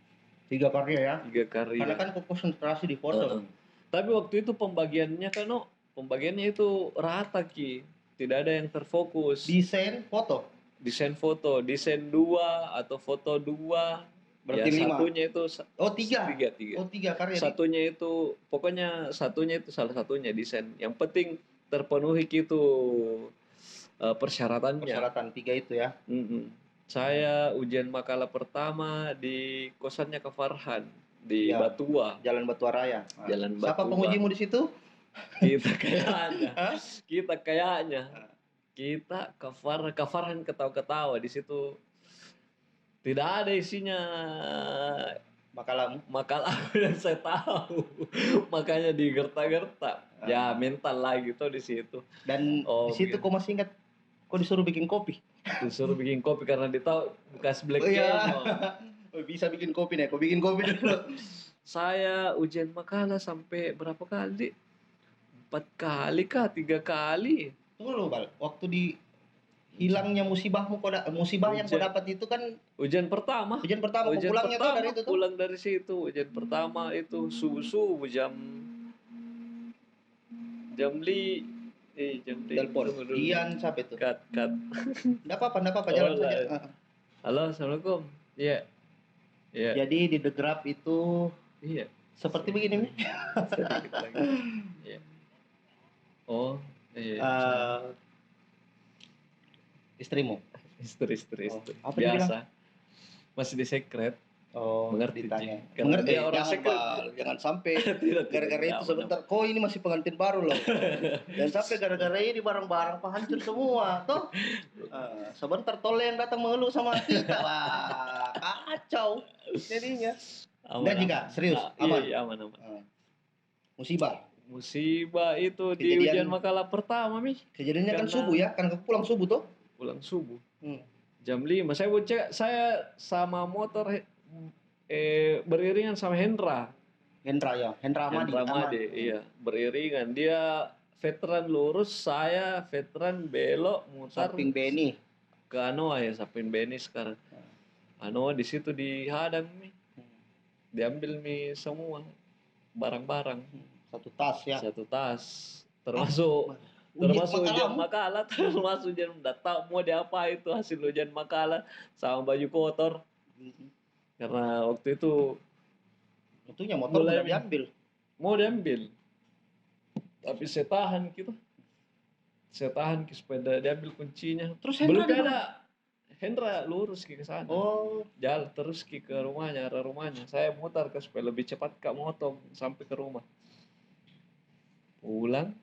karya ya. 3 karya. Karena kan konsentrasi di foto. Tapi waktu itu pembagiannya kan pembagiannya itu rata tidak ada yang terfokus. Desain foto, desain 2 atau foto 2, Berarti 5. satunya itu Oh, 3. tiga tiga. Oh, 3 karya. Satunya itu pokoknya satunya itu salah satunya desain. Yang penting terpenuhi gitu persyaratannya. Persyaratan 3 itu ya. Saya ujian makalah pertama di kosannya Kak Farhan di Ya. Batua. Jalan Batua Raya. Jalan Siapa Batua. pengujimu di situ? Kita kayaknya. Kita Kak Farhan ketawa-ketawa di situ. Tidak ada isinya makalah yang saya tahu. Makanya digerta-gerta. Ya mental lagi tuh di situ. Dan di situ kok masih ingat kok disuruh bikin kopi? Disuruh bikin kopi karena dia tahu bekas black Oh, bisa bikin kopi nih, kok bikin kopi dulu. Saya ujian makalah sampai berapa kali? 4 kali kah? 3 kali? Tunggu loh, Bal. Waktu di hilangnya musibah yang kau dapat itu kan ujian pertama pulangnya tuh dari itu tuh. Pulang dari situ ujian pertama itu subuh jam telepon. Ian siapa itu? Cut. Enggak apa-apa jalan saja. Halo, Assalamualaikum. Iya. Jadi di The Grab itu seperti begini nih. Sedikit lagi. Iya. Oh, iya. Istrimu? Istri. Apa biasa. Masih di secret. Oh, mengerti ditanya. Mengerti orang jangan sampai gara-gara itu sebentar. Kok ini masih pengantin baru loh. Dan sampai gara-gara ini barang-barang hancur semua, toh. Sebentar tole yang datang mengeluh sama kita. Wah, kacau jadinya. Dan jika serius, aman. Iya, aman. Musibah itu di ujian makalah pertama, Mi. Kejadiannya kan subuh ya, kan pulang subuh tuh. Pulang subuh. Jam 5 saya sama motor beriringan sama Hendra Amadi, iya, beriringan. Dia veteran lurus, saya veteran belok mutar Saping Beni ke Anoa ya, Saping Beni sekarang. Anoa di situ dihadang Mi. Diambil Mi semua barang-barang. Satu tas. Termasuk ujian makalah, termasuk ujian enggak tahu mau diapa itu hasil ujian makalah sama baju kotor. Karena waktu itu motor udah mau diambil tapi saya tahan supaya diambil kuncinya. Terus belum ada Hendra lurus ke sana. Jalan terus ke rumahnya, arah rumahnya. Saya mutar supaya lebih cepat motong sampai ke rumah. Pulang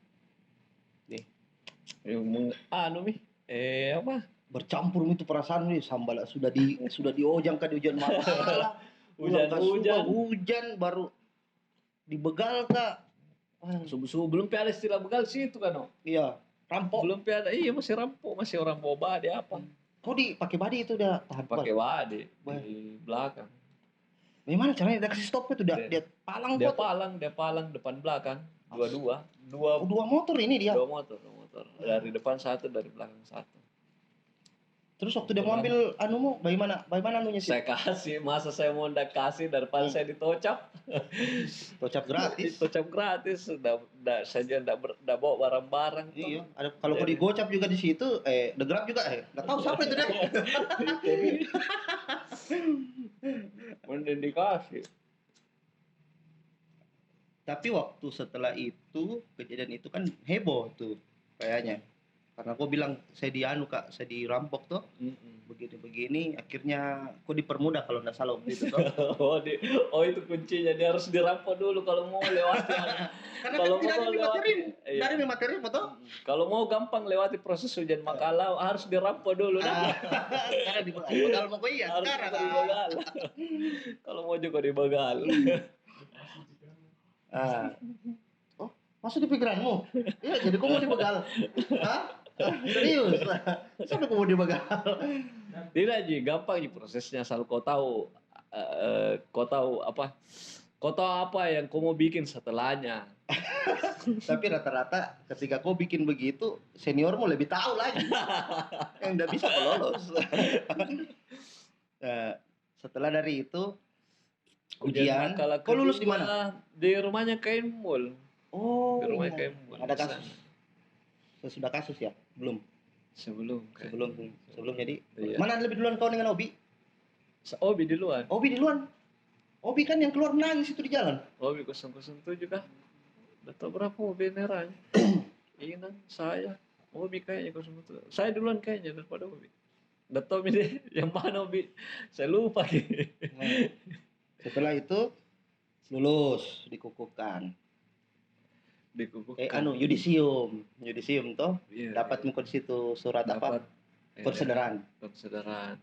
bercampur itu perasaan nih, sambal sudah diojang di ujian makalah. hujan baru dibegal kak. Subuh belum ada istilah begal situ kan. Iya, rampok belum ada. Iya, masih rampok, masih orang bawa badi apa. Kok pakai badi itu udah tahan pakai badi di belakang. Bagaimana caranya dia kasih stop itu? Dia palang depan belakang dua motor ini dia. Dua motor. Dari depan satu, dari belakang satu. Terus waktu dia mau ambil anumu, bagaimana anunya sih? Saya kasih, masa saya mau ndak kasih daripada saya ditocap. Tocap gratis. Saya ndak bawa barang-barang. Iya. Kalau kau digocap juga di situ, The Grab juga nggak tahu siapa itu deh. Mending dikasih. Tapi waktu setelah itu kejadian itu kan heboh tuh kayaknya. Karena kau bilang saya dirampok tuh. Begini akhirnya kau dipermudah kalau enggak salah waktu itu tuh. itu kuncinya, dia harus dirampok dulu kalau mau lewati. Kalau mau dari materi foto. Kalau mau gampang lewati proses ujian makalah harus dirampok dulu Karena dibegal mau sekarang. Kalau mau juga dibegal. Masuk di pikiranmu? Iya, jadi kau mau dibegal? Serius? Sampai kau mau dibegal? Tidak, Ji, gampang Ji prosesnya, asal kau tahu apa yang kau mau bikin setelahnya. Tapi rata-rata ketika kau bikin begitu, seniormu lebih tahu lagi. Yang tidak bisa lolos. Setelah dari itu ujian, kau lulus di mana? Di rumahnya Kaimul. Di rumahnya Kaimul. Ada kasus? Sesudah kasus ya? Belum. Sebelum jadi. Iya. Mana lebih duluan kau dengan Obi? Obi duluan. Obi duluan. Obi kan yang keluar nangis itu di jalan. Obi 007 kah? Udah tau berapa Obi merahnya? Inan, saya. Obi kayaknya 007. Saya duluan kayaknya daripada Obi. Udah tau deh yang mana Obi. Saya lupa. Nah, setelah itu lulus dikukuhkan. Dikukuhkan. Yudisium toh. Iya, Dapat iya. muka di situ surat apa? Konsideran. Konsideran.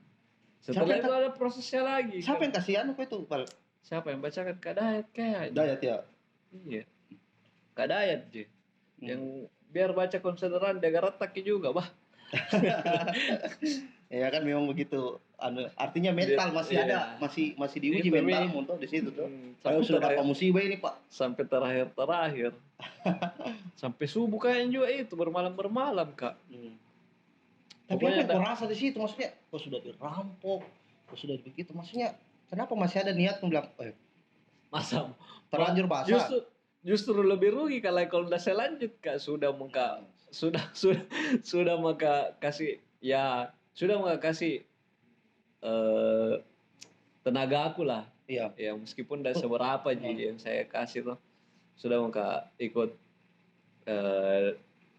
Setelah itu ada prosesnya lagi. Siapa yang kasih anu itu, Pal? Siapa yang bacakan? Kak Dayat kayaknya. Dayat ya. Iya. Kak Dayat je. Yang biar baca konsideran dia garataki juga, bah. Ya kan memang begitu. Artinya mental masih ada, masih diuji itu, mental untuk di situ tuh. Kalau sudah apa musibah ini, Pak? Sampai terakhir. Sampai subuh kayaknya juga itu bermalam, Kak. Tapi apa yang kau rasa di situ? Maksudnya kau sudah dirampok, kau sudah begitu. Maksudnya kenapa masih ada niat bilang, masa terlanjur basah? Justru lebih rugi kalau udah saya lanjut, Kak. Sudah maka kasih tenaga aku lah. Iya. Ya meskipun udah seberapa yang saya kasih tuh. Sudah maka ikut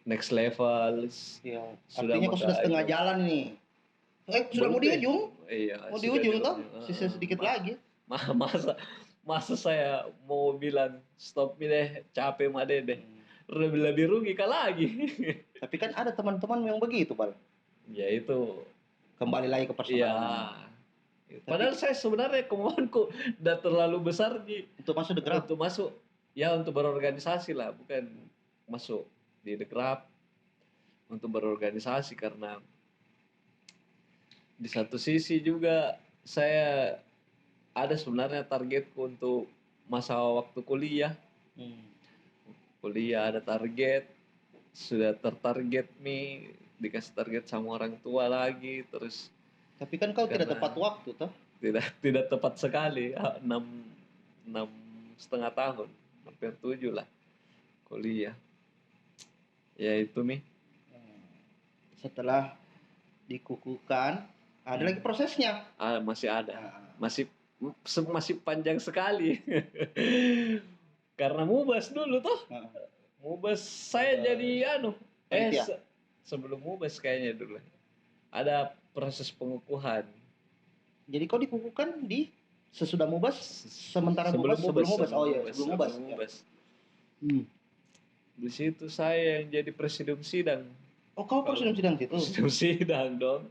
next level. Iya. Artinya kau sudah setengah jalan nih. Sudah mau di ujung? Iya. Mau di ujung toh? Sisa sedikit lagi. Masa saya mau bilang stop deh, capek mah deh. Lebih rugi lagi. Tapi kan ada teman-teman yang begitu, Pak. Ya itu kembali lagi ke personal. Ya. Padahal saya sebenarnya kemauanku udah terlalu besar untuk masuk The Grab. Untuk berorganisasi lah, bukan masuk di The Grab untuk berorganisasi, karena di satu sisi juga saya ada sebenarnya targetku untuk masa waktu kuliah. Kuliah ada target, sudah tertarget nih, dikasih target sama orang tua lagi, terus. Tapi kan kau tidak tepat waktu toh? Tidak tepat sekali, 6,5 tahun, hampir 7 lah kuliah. Ya itu Mi. Setelah dikukuhkan, ada lagi prosesnya. Masih ada, masih panjang sekali. Karena mubas dulu toh. Mubas saya jadi sebelum mubas kayaknya dulu ada proses pengukuhan. Jadi kau dikukuhkan di sesudah mubas, sebelum mubas. Oh iya, sebelum mubas. Di situ saya yang jadi presidium sidang. Oh, kau presidium sidang situ? Presidium sidang dong.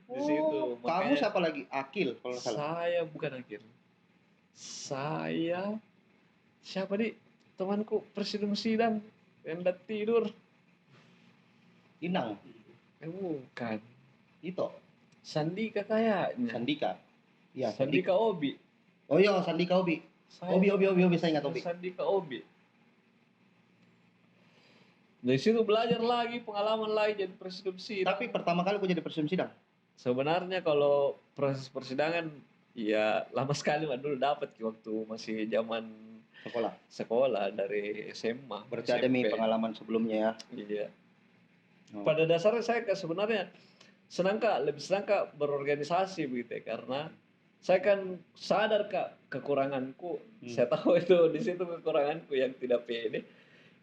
Di situ. Kamu siapa lagi? Akil kalau salah. Saya bukan Akil. Saya siapa nih? Temanku presidium sidang yang udah tidur. Inang. Bukan. Itu. Sandika kayaknya. Sandika. Iya, Sandika Obi. Oh iya, Sandika Obi. Obi saya ingat Obi. Sandika Obi. Dari situ belajar lagi, pengalaman lagi jadi presidium sidang. Tapi pertama kali aku jadi presidium sidang. Sebenarnya kalau proses persidangan ya lama sekali dulu dapat waktu masih zaman sekolah dari SMA. Berarti ada pengalaman sebelumnya ya. Iya. Pada dasarnya saya sebenarnya lebih senang berorganisasi begitu ya, karena saya kan sadar kekuranganku. Saya tahu itu di situ kekuranganku yang tidak pede.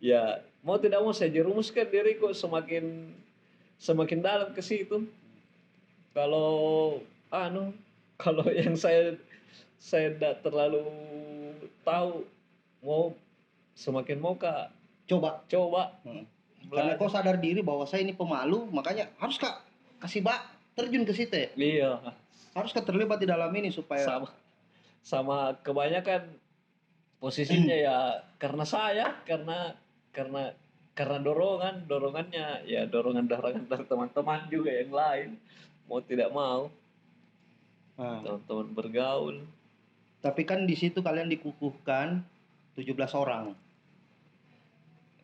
Ya mau tidak mau saya jerumuskan diriku semakin dalam ke situ. Kalau yang saya tidak terlalu tahu, semakin mau coba. Karena kau sadar diri bahwa saya ini pemalu, makanya harus kasih terjun ke situ ya. Iya. Harus terlibat di dalam ini supaya sama kebanyakan posisinya ya karena dorongannya ya dorongan dari teman-teman juga yang lain, mau tidak mau teman-teman bergaul. Tapi kan di situ kalian dikukuhkan 17 orang.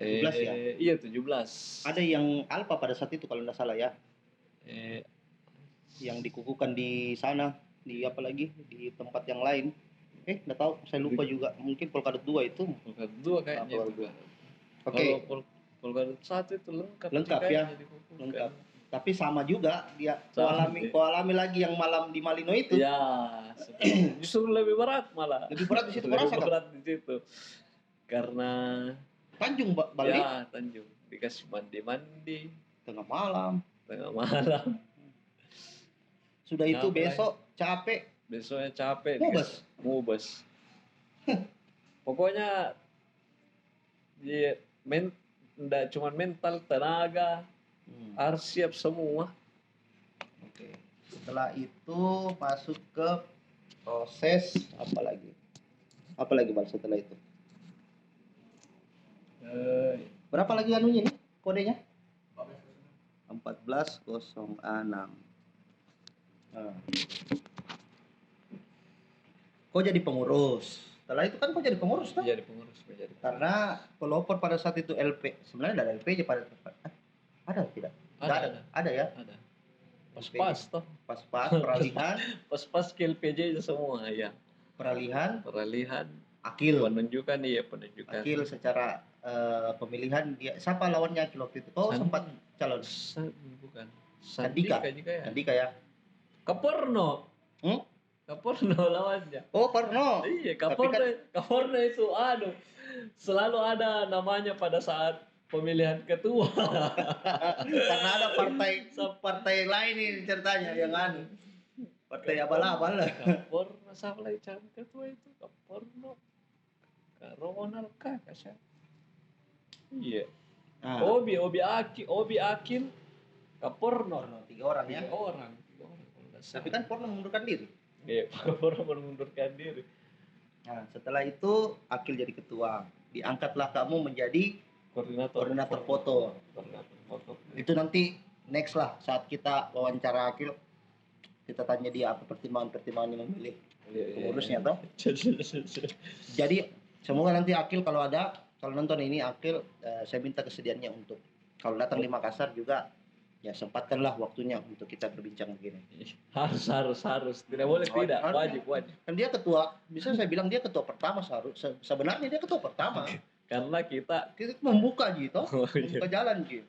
17 ya? Iya 17. Ada yang alpha pada saat itu kalau tidak salah ya. Yang dikukuhkan di sana, di apa lagi, di tempat yang lain. Nggak tahu, saya lupa juga. Mungkin Polkadot 2 itu. Polkadot 2 kayaknya juga. Oke. Polkadot 1 itu lengkap ya. Lengkap. Tapi sama juga dia Sama, kau alami lagi yang malam di Malino itu. Ya, justru lebih berat malah. Lebih berat di situ Lebih merasa kan? berat di situ. Karena Tanjung balik ya Tanjung dikasih mandi-mandi tengah malam. tengah malam. Sudah itu Capek besok capek. Besoknya capek Mubes. Mubes. Pokoknya ya, enggak cuma mental, tenaga, harus siap semua. Oke. Setelah itu masuk ke proses apa lagi? Apa lagi Bang setelah itu? Berapa lagi anunya nih? Kodenya? 1406. Nah. Kau jadi pengurus. Setelah itu kan kau jadi pengurus kan? Jadi pengurus. Karena pelopor pada saat itu LP. Sebenarnya ada LP aja pada ada tidak? Ada ya? Ada. Pas-pas toh. Pas-pas peralihan. Pas-pas ke LPJ semua ya. Peralihan. Akil. Penunjukan. Akil secara pemilihan dia. Siapa lawannya Akil waktu itu? Kau sempat calon? Bukan. Sandika ya. Kaporno. Kaporno lawannya. Oh, Porno. Iya, Kaporno itu selalu ada namanya pada saat pemilihan ketua. Karena ada partai lain nih ceritanya yang partai abal-abal. Kaporno siapa lagi calon ketua itu? Kaporno. Ronald Kakak. Iya. Obi Akil, Kaporno. 3 orang ya. 3 orang. Tapi kan Porno mengundurkan diri. Iya, Kaporno mengundurkan diri. Nah, setelah itu Akil jadi ketua. Diangkatlah kamu menjadi koordinator foto. Itu nanti next lah saat kita wawancara Akil, kita tanya dia apa pertimbangan memilih pengurusnya toh. Jadi semoga nanti Akil kalau nonton ini Akil, saya minta kesediaannya untuk kalau datang di Makassar juga ya sempatkanlah waktunya untuk kita berbincang begini. Harus tidak boleh tidak, wajib. Kan dia ketua, bisa saya bilang dia ketua pertama sebenarnya dia ketua pertama. Karena kita membuka gitu, membuka jalan gitu.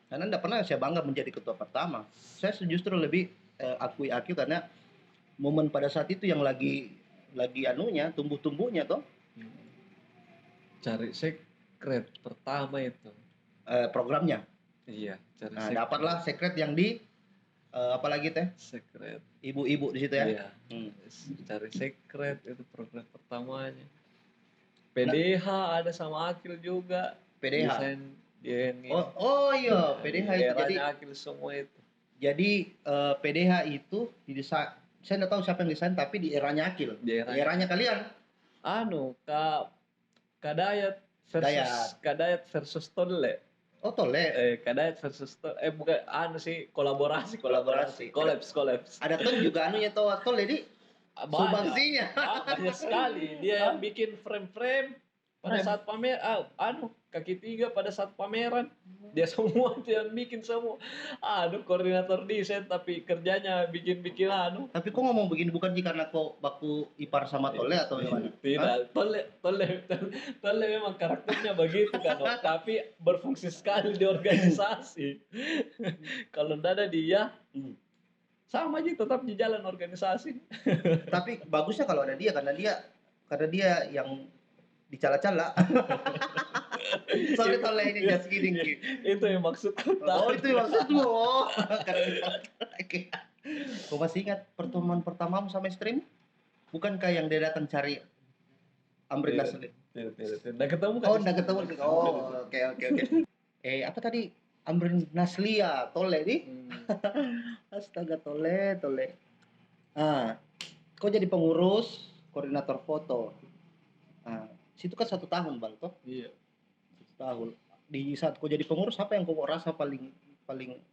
Karena tidak pernah saya bangga menjadi ketua pertama. Saya justru lebih akui Akil karena momen pada saat itu yang lagi tumbuh-tumbuhnya toh. Cari sekret pertama itu. Programnya. Iya, dapatlah sekret yang di apalagi teh? Sekret. Ibu-ibu di situ ya. Iya. Cari sekret itu program pertamanya. PDH ada sama Akil juga. PDH. Desain. Oh iya, PDH itu jadi Akil semua itu. Jadi PDH itu didesain, saya tidak tahu siapa yang desain tapi di eranya Akil. Di eranya kalian. Kadayat versus Tolle. Oh, Tolle. Kadayat versus Tolle. Bukan sih, kolaborasi. Kolaps. Ada tuh juga anunya Tolle di sumbangsinya. Banyak sekali. Dia yang bikin frame pada saat pamer, kaki 3 pada saat pameran. Dia semua dia bikin semua. Koordinator desain tapi kerjanya bikin Tapi kok ngomong begini bukan karena kok baku ipar sama Tolle atau gimana? Tidak, Tolle memang karakternya begitu kan, tapi berfungsi sekali di organisasi. Kalau tidak ada dia, sama aja tetap di jalan organisasi. Tapi bagusnya kalau ada dia karena dia yang dicala-cala. Sorry Tolle ini just kidding. Itu yang maksudku. Oh, itu yang maksudmu. Kau masih ingat pertemuan pertamamu sama stream? Bukankah yang dia datang cari Amrin Nasli? Tidak ketemu kan? Oh, tidak ketemu. Oh, oke. Apa tadi? Amrin Naslia, Tolle nih. Astaga, Tolle. Kau jadi pengurus, koordinator foto. Situ kan 1 tahun Bang toh? Iya. 1 tahun. Di saat kau jadi pengurus apa yang kau rasa paling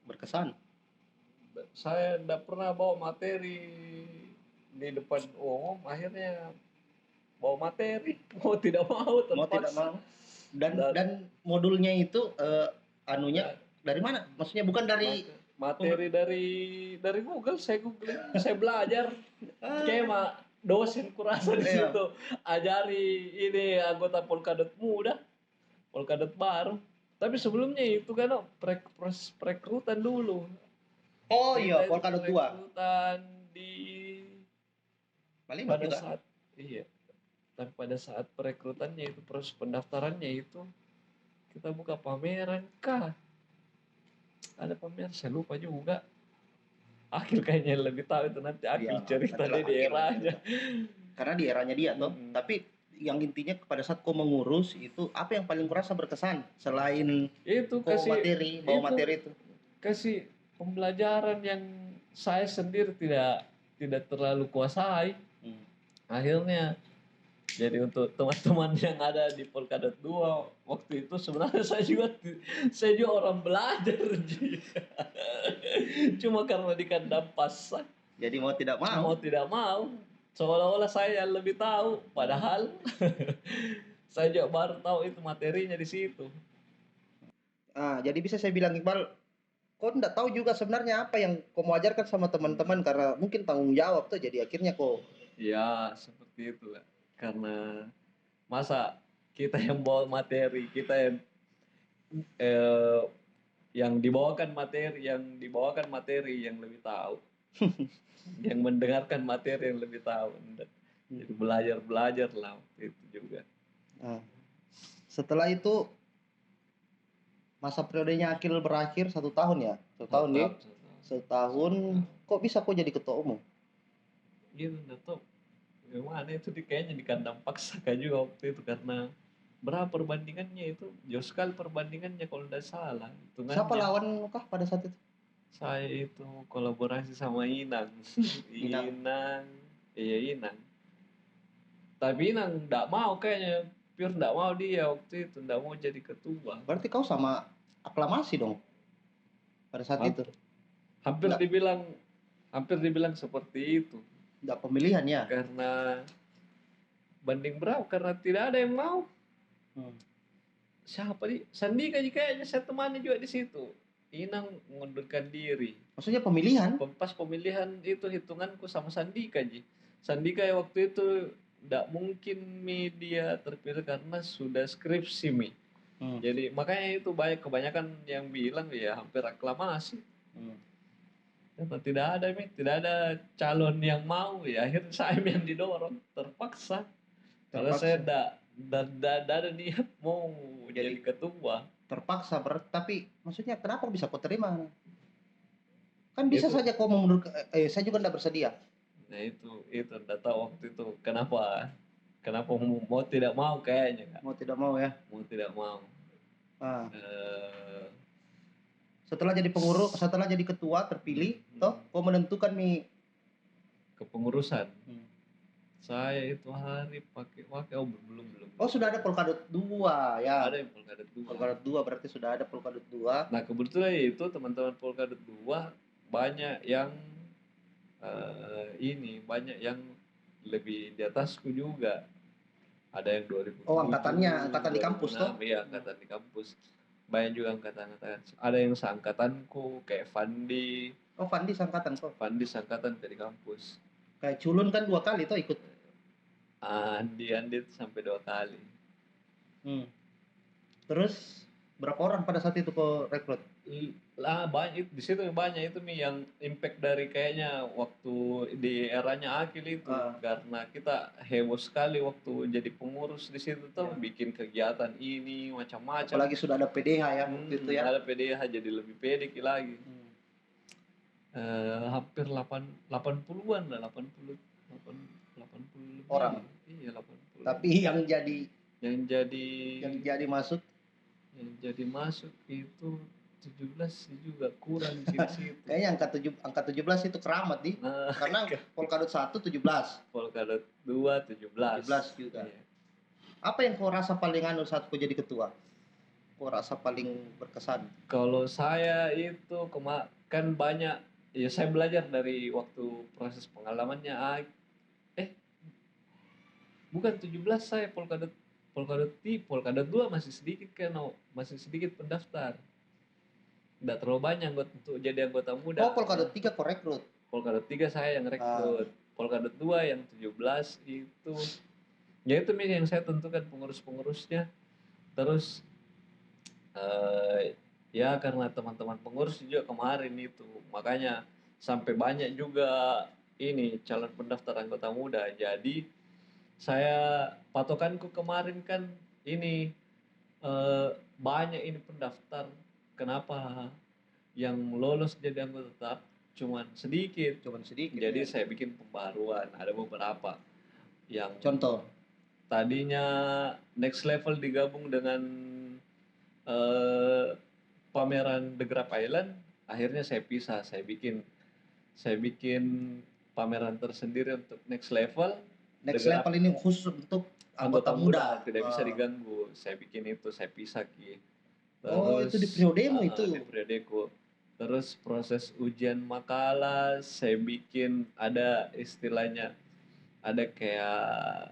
berkesan? Saya tidak pernah bawa materi di depan umum, akhirnya bawa materi. Tidak mau. Dan modulnya itu dari mana? Maksudnya bukan dari materi dari Google, saya belajar. Kayak dosen kurasa di situ ajari ini anggota Polkadot muda, Polkadot baru. Tapi sebelumnya itu kan proses perekrutan dulu. Oh iya, Kita itu Polkadot 2. perekrutan di Malimat pada juga. saat iya. Tapi pada saat perekrutannya itu proses pendaftarannya itu kita buka pameran kah? Ada pameran saya lupa juga. Akil kayaknya lebih tahu itu nanti Akil Iya, cerita nantilah deh di Akil eranya. cerita. Karena di eranya dia toh. Mm-mm. Tapi yang intinya pada saat kau mengurus itu apa yang paling kurasa berkesan selain Itu kau materi, bawa materi itu? kasih pembelajaran yang saya sendiri tidak terlalu kuasai. Hmm. Akhirnya jadi untuk teman-teman yang ada di Polkadot 2 waktu itu sebenarnya saya juga orang belajar Ji. Cuma karena dikandang pasar Jadi mau tidak mau mau. tidak mau seolah-olah saya yang lebih tahu padahal saya juga baru tahu itu materinya di situ. Jadi bisa saya bilang Iqbal, kau tidak tahu juga sebenarnya apa yang kau mau ajarkan sama teman-teman karena mungkin tanggung jawab tuh jadi akhirnya kau. Ya seperti itu lah. Karena masa kita yang bawa materi kita eh, yang dibawakan materi yang lebih tahu yang mendengarkan materi yang lebih tahu. Jadi belajar lah waktu itu juga. Nah, setelah itu masa periodenya Akil berakhir 1 tahun ya, 1 tahun nih. Setahun, kok bisa kok jadi ketua umum? Gitu udah tuh gimana itu kayaknya di kandang paksa kan juga waktu itu karena berapa perbandingannya itu jauh sekali perbandingannya kalau tidak salah Siapa hitungannya. lawan kah pada saat itu? Saya itu kolaborasi sama Inang. Minang. Inang, iya Inang. Tapi Inang nggak mau kayaknya, pure nggak mau dia waktu itu, nggak mau jadi ketua. Berarti kau sama aklamasi dong pada saat itu? Hampir Nggak, dibilang, hampir dibilang seperti itu. nggak pemilihan ya? Karena banding berapa? Karena tidak ada yang mau. Hmm. Siapa nih? Sandi kayaknya saya temani juga di situ. Inang mengundurkan diri. Maksudnya pemilihan? Pas pemilihan itu hitunganku sama Sandika Ji. Sandika waktu itu tidak mungkin media terpilih karena sudah skripsi mi. Jadi makanya itu kebanyakan yang bilang ya hampir aklamasi. Karena tidak ada calon yang mau ya akhirnya saya yang didorong terpaksa. Kalau saya tidak ada niat mau jadi ketua. Terpaksa berarti, tapi maksudnya kenapa bisa kau terima? Kan bisa Itu. saja kau mengundurkan, saya juga tidak bersedia. Nah itu tidak tahu waktu itu kenapa mau tidak mau kayaknya Kak. Mau tidak mau ya? Mau tidak mau. Setelah jadi pengurus, setelah jadi ketua terpilih, toh kau menentukan nih kepengurusan. Saya itu hari pakai belum. Oh sudah ada Polkadot 2 ya. Ada yang Polkadot 2. Polkadot 2 berarti sudah ada Polkadot 2. Nah kebetulan itu teman-teman Polkadot 2 banyak yang banyak yang lebih di atasku juga. Ada yang 2007. Oh angkatan di kampus toh? Iya angkatan di kampus. Banyak juga angkatan. Ada yang seangkatanku kayak Fandi. Oh Fandi seangkatan kok. Fandi seangkatan dari kampus. Kayak Culun kan 2 kali toh ikut. Andi sampai 2 kali. Terus berapa orang pada saat itu kau rekrut? Banyak di situ banyak itu yang impact dari kayaknya waktu di eranya Akil itu karena kita heboh sekali waktu jadi pengurus di situ tuh bikin kegiatan ini macam-macam. Apalagi sudah ada PDH ya waktu itu ya. Ada PDH jadi lebih pede lagi. Hampir 80-an lah 80 orang. Iya 80. Tapi yang jadi masuk itu 17 juga kurang di situ. Kayaknya angka 17 itu keramat nih. Karena Polkadot 1 17. Polkadot 2 17 juga. Iya. Apa yang kau rasa paling saat kau jadi ketua? Kau rasa paling berkesan? Kalau saya itu kan banyak ya saya belajar dari waktu proses pengalamannya bukan 17 saya Polkadot 2 masih sedikit pendaftar. Tidak terlalu banyak untuk jadi anggota muda. Oh, Polkadot 3 kau rekrut. Polkadot 3 saya yang rekrut. Polkadot 2 yang 17 itu ya itu yang saya tentukan pengurus-pengurusnya. Terus Ya karena teman-teman pengurus juga kemarin itu, makanya sampai banyak juga ini calon pendaftar anggota muda. Jadi saya patokanku kemarin kan ini banyak ini pendaftar. Kenapa yang lolos jadi anggota tetap cuman sedikit? Cuman sedikit. Jadi Ya. saya bikin pembaruan. Ada beberapa yang Contoh. tadinya next level digabung dengan eh, pameran The Grab Island, akhirnya saya pisah. Saya bikin pameran tersendiri untuk next level. Next level ini khusus untuk anggota muda. Tidak bisa diganggu. Saya bikin itu, saya pisah Ki. Oh, itu di periodemu itu. Di periodeku. Terus proses ujian makalah saya bikin, ada istilahnya, ada kayak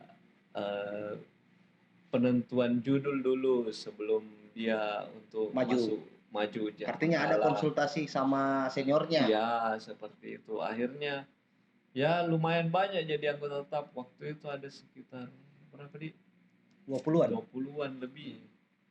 penentuan judul dulu sebelum dia untuk maju ujian. Artinya makalah. Ada konsultasi sama seniornya. Ya, seperti itu. Akhirnya ya lumayan banyak jadi anggota tetap. Waktu itu ada sekitar berapa di? 20-an. 20-an lebih.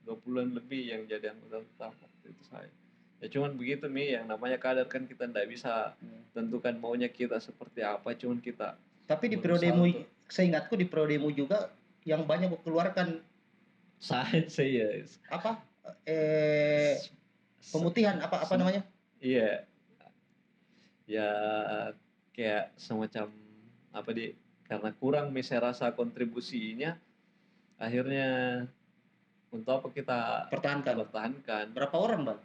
20-an lebih yang jadi anggota tetap waktu itu saya. Ya cuman begitu nih, yang namanya kader kan kita tidak bisa tentukan maunya kita seperti apa, cuman kita. Tapi di periodemu, seingatku di periodemu juga yang banyak keluarkan saya apa? Pemutihan apa namanya? Iya. Ya kayak semacam apa di, karena kurang saya rasa kontribusinya, akhirnya untuk apa kita pertahankan. Berapa orang, Bang?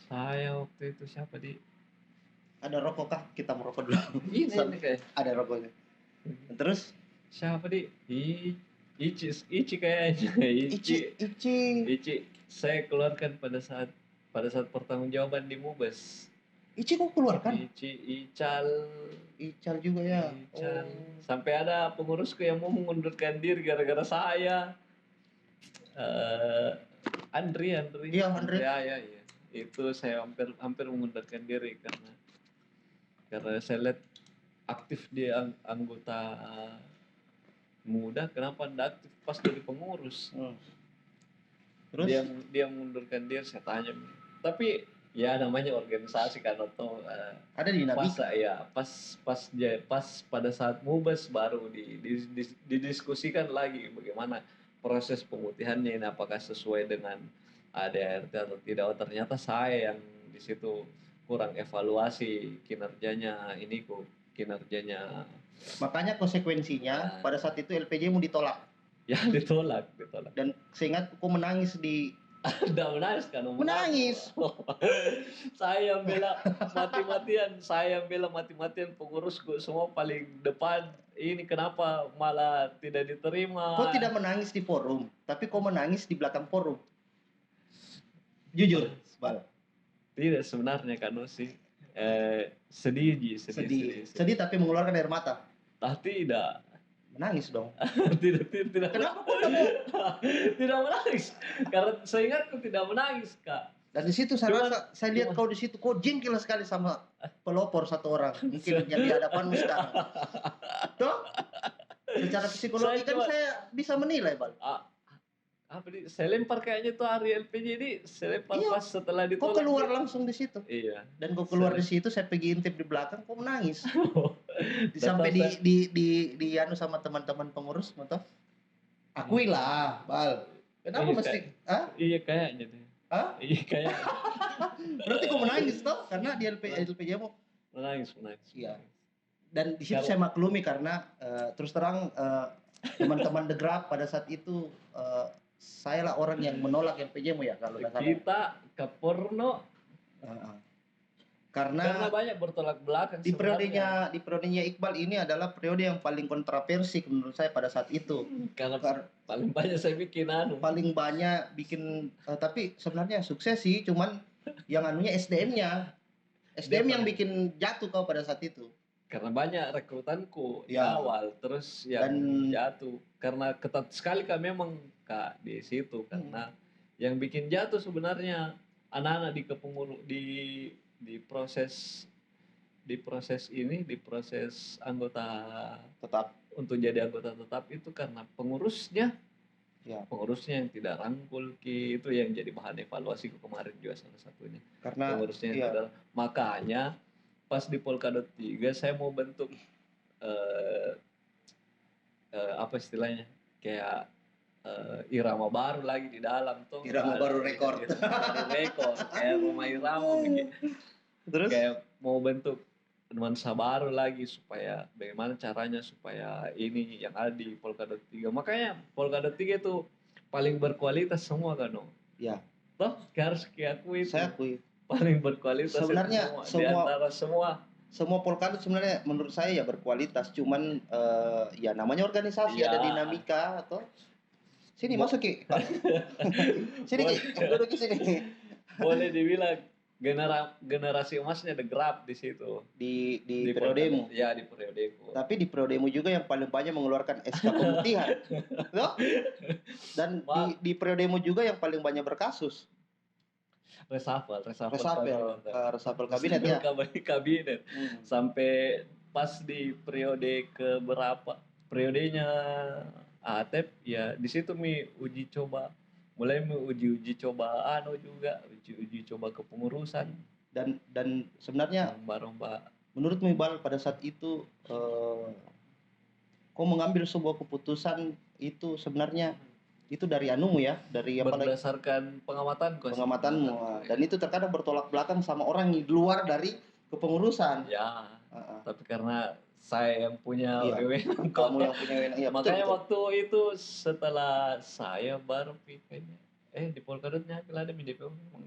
Saya waktu itu siapa di? Ada rokok kah? Kita merokok dulu. Ini kayak ada rokoknya. Terus siapa di? Ichi kayaknya. Ichi. Saya keluarkan pada saat pertanggungjawaban di Mubes. Ichi kok keluarkan? Ical juga ya. Oh. Sampai ada pengurusku yang mau mengundurkan diri gara-gara saya. Andri. Iya, Andri. Ya. Itu saya hampir mengundurkan diri karena saya lihat aktif di anggota muda, kenapa tidak aktif pas jadi pengurus? Terus dia mengundurkan diri, saya tanya. Tapi ya namanya organisasi kan, atau ada dinamika. Pas pada saat Mubes baru didiskusikan lagi bagaimana proses pemutihannya ini, apakah sesuai dengan ADART atau tidak. Oh, ternyata saya yang di situ kurang evaluasi kinerjanya makanya konsekuensinya pada saat itu LPJ-mu ditolak. Ya, ditolak. Dan seingat aku menangis di udah menangis kan? Menangis. Saya bela mati-matian pengurusku semua paling depan. Ini kenapa malah tidak diterima? Kau tidak menangis di forum, tapi kau menangis di belakang forum. Jujur, Bal. Tidak sebenarnya kan sih. Sedih tapi mengeluarkan air mata. Tidak. Menangis dong. Tidak. Kenapa kok tidak menangis? Karena saya ingat kau tidak menangis, Kak. Dan di situ saya lihat kau di situ, kau jengkel sekali sama pelopor satu orang. Mungkin yang di hadapanmu sekarang. Toh? Secara psikologi saya bisa menilai, Bal. Saya lempar kayaknya tuh hari LPJ ini, saya lempar pas setelah ditolak. Kok keluar langsung di situ? Iya. Dan kok keluar di situ, saya pergi intip di belakang, kok menangis. Sampai di anu sama teman-teman pengurus, motor. Akuilah, Bal. Kenapa mesti? Iya kayaknya deh. Iya kayaknya. Berarti kok menangis toh? Karena di LPJ mau menangis. Iya. Dan di situ saya maklumi karena terus terang teman-teman The Grab pada saat itu saya lah orang yang menolak LPJ-mu ya kalau kita ke porno karena banyak bertolak belakang. Di periodenya Iqbal ini adalah periode yang paling kontroversi menurut saya pada saat itu. Karena paling banyak saya bikin paling banyak bikin tapi sebenarnya sukses sih, cuman yang anunya SDM yang bikin jatuh kau pada saat itu. Karena banyak rekrutanku di awal, terus yang jatuh karena ketat sekali Kak memang Kak di situ. Karena yang bikin jatuh sebenarnya anak-anak di proses anggota tetap, untuk jadi anggota tetap itu karena pengurusnya Ya. Pengurusnya yang tidak rangkul itu yang jadi bahan evaluasi kemarin juga salah satunya. Karena Pengurusnya yang ya, tidak, makanya pas di Polkadot 3 saya mau bentuk apa istilahnya, kayak irama baru lagi di dalam tuh, irama baru rekor. irama baru rekor kayak rumah irama begitu. Terus Kayak mau bentuk nuansa baru lagi supaya bagaimana caranya supaya ini yang ada di Polkadot 3. Makanya Polkadot 3 itu paling berkualitas semua kan, no? ya, Toh harus diakui itu saya akui paling berkualitas sebenarnya itu semua di antara semua Polkadot sebenarnya menurut saya ya berkualitas, cuman ya namanya organisasi, ya. ada dinamika atau sini masuk Ki. Sini Ki, Boleh, duduk di sini. boleh dibilang generasi emasnya The Grab di situ. Di periodemu. Ya, di periodeku. Tapi di periodemu juga yang paling banyak mengeluarkan SK pemutihan. Loh? Dan di periodemu juga yang paling banyak berkasus. Reshuffle kabinet ya. Kabinet. Sampai pas di periode ke berapa? Periodenya Atep ya di situ uji coba, mulai uji coba juga uji coba kepengurusan dan sebenarnya lomba menurut Iqbal pada saat itu kau mengambil sebuah keputusan itu sebenarnya itu dari anumu ya, dari apa lagi? Berdasarkan pengamatanmu. Dan itu terkadang bertolak belakang sama orang di luar dari kepengurusan. Ya. Tapi karena saya yang punya wewenang, kamu yang punya wewenang. Ya, makanya betul. Waktu itu setelah saya baru pikirnya di Polkadotnya ada DPO memang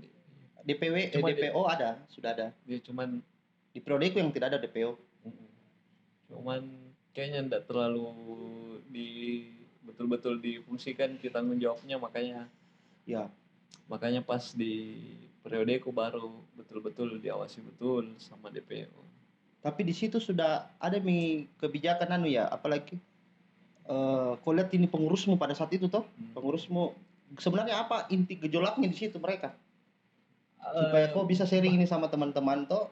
DPO ada, sudah ada. Dia cuman di priodeku yang tidak ada DPO. Cuman kayaknya enggak terlalu betul-betul difungsikan tanggung jawabnya, makanya pas di periodeku baru betul-betul diawasi betul sama DPO. Tapi di situ sudah ada kebijakan ya, apalagi kau lihat ini pengurusmu pada saat itu toh, pengurusmu sebenarnya apa inti gejolaknya di situ mereka? Supaya kau bisa sharing ini sama teman-teman toh.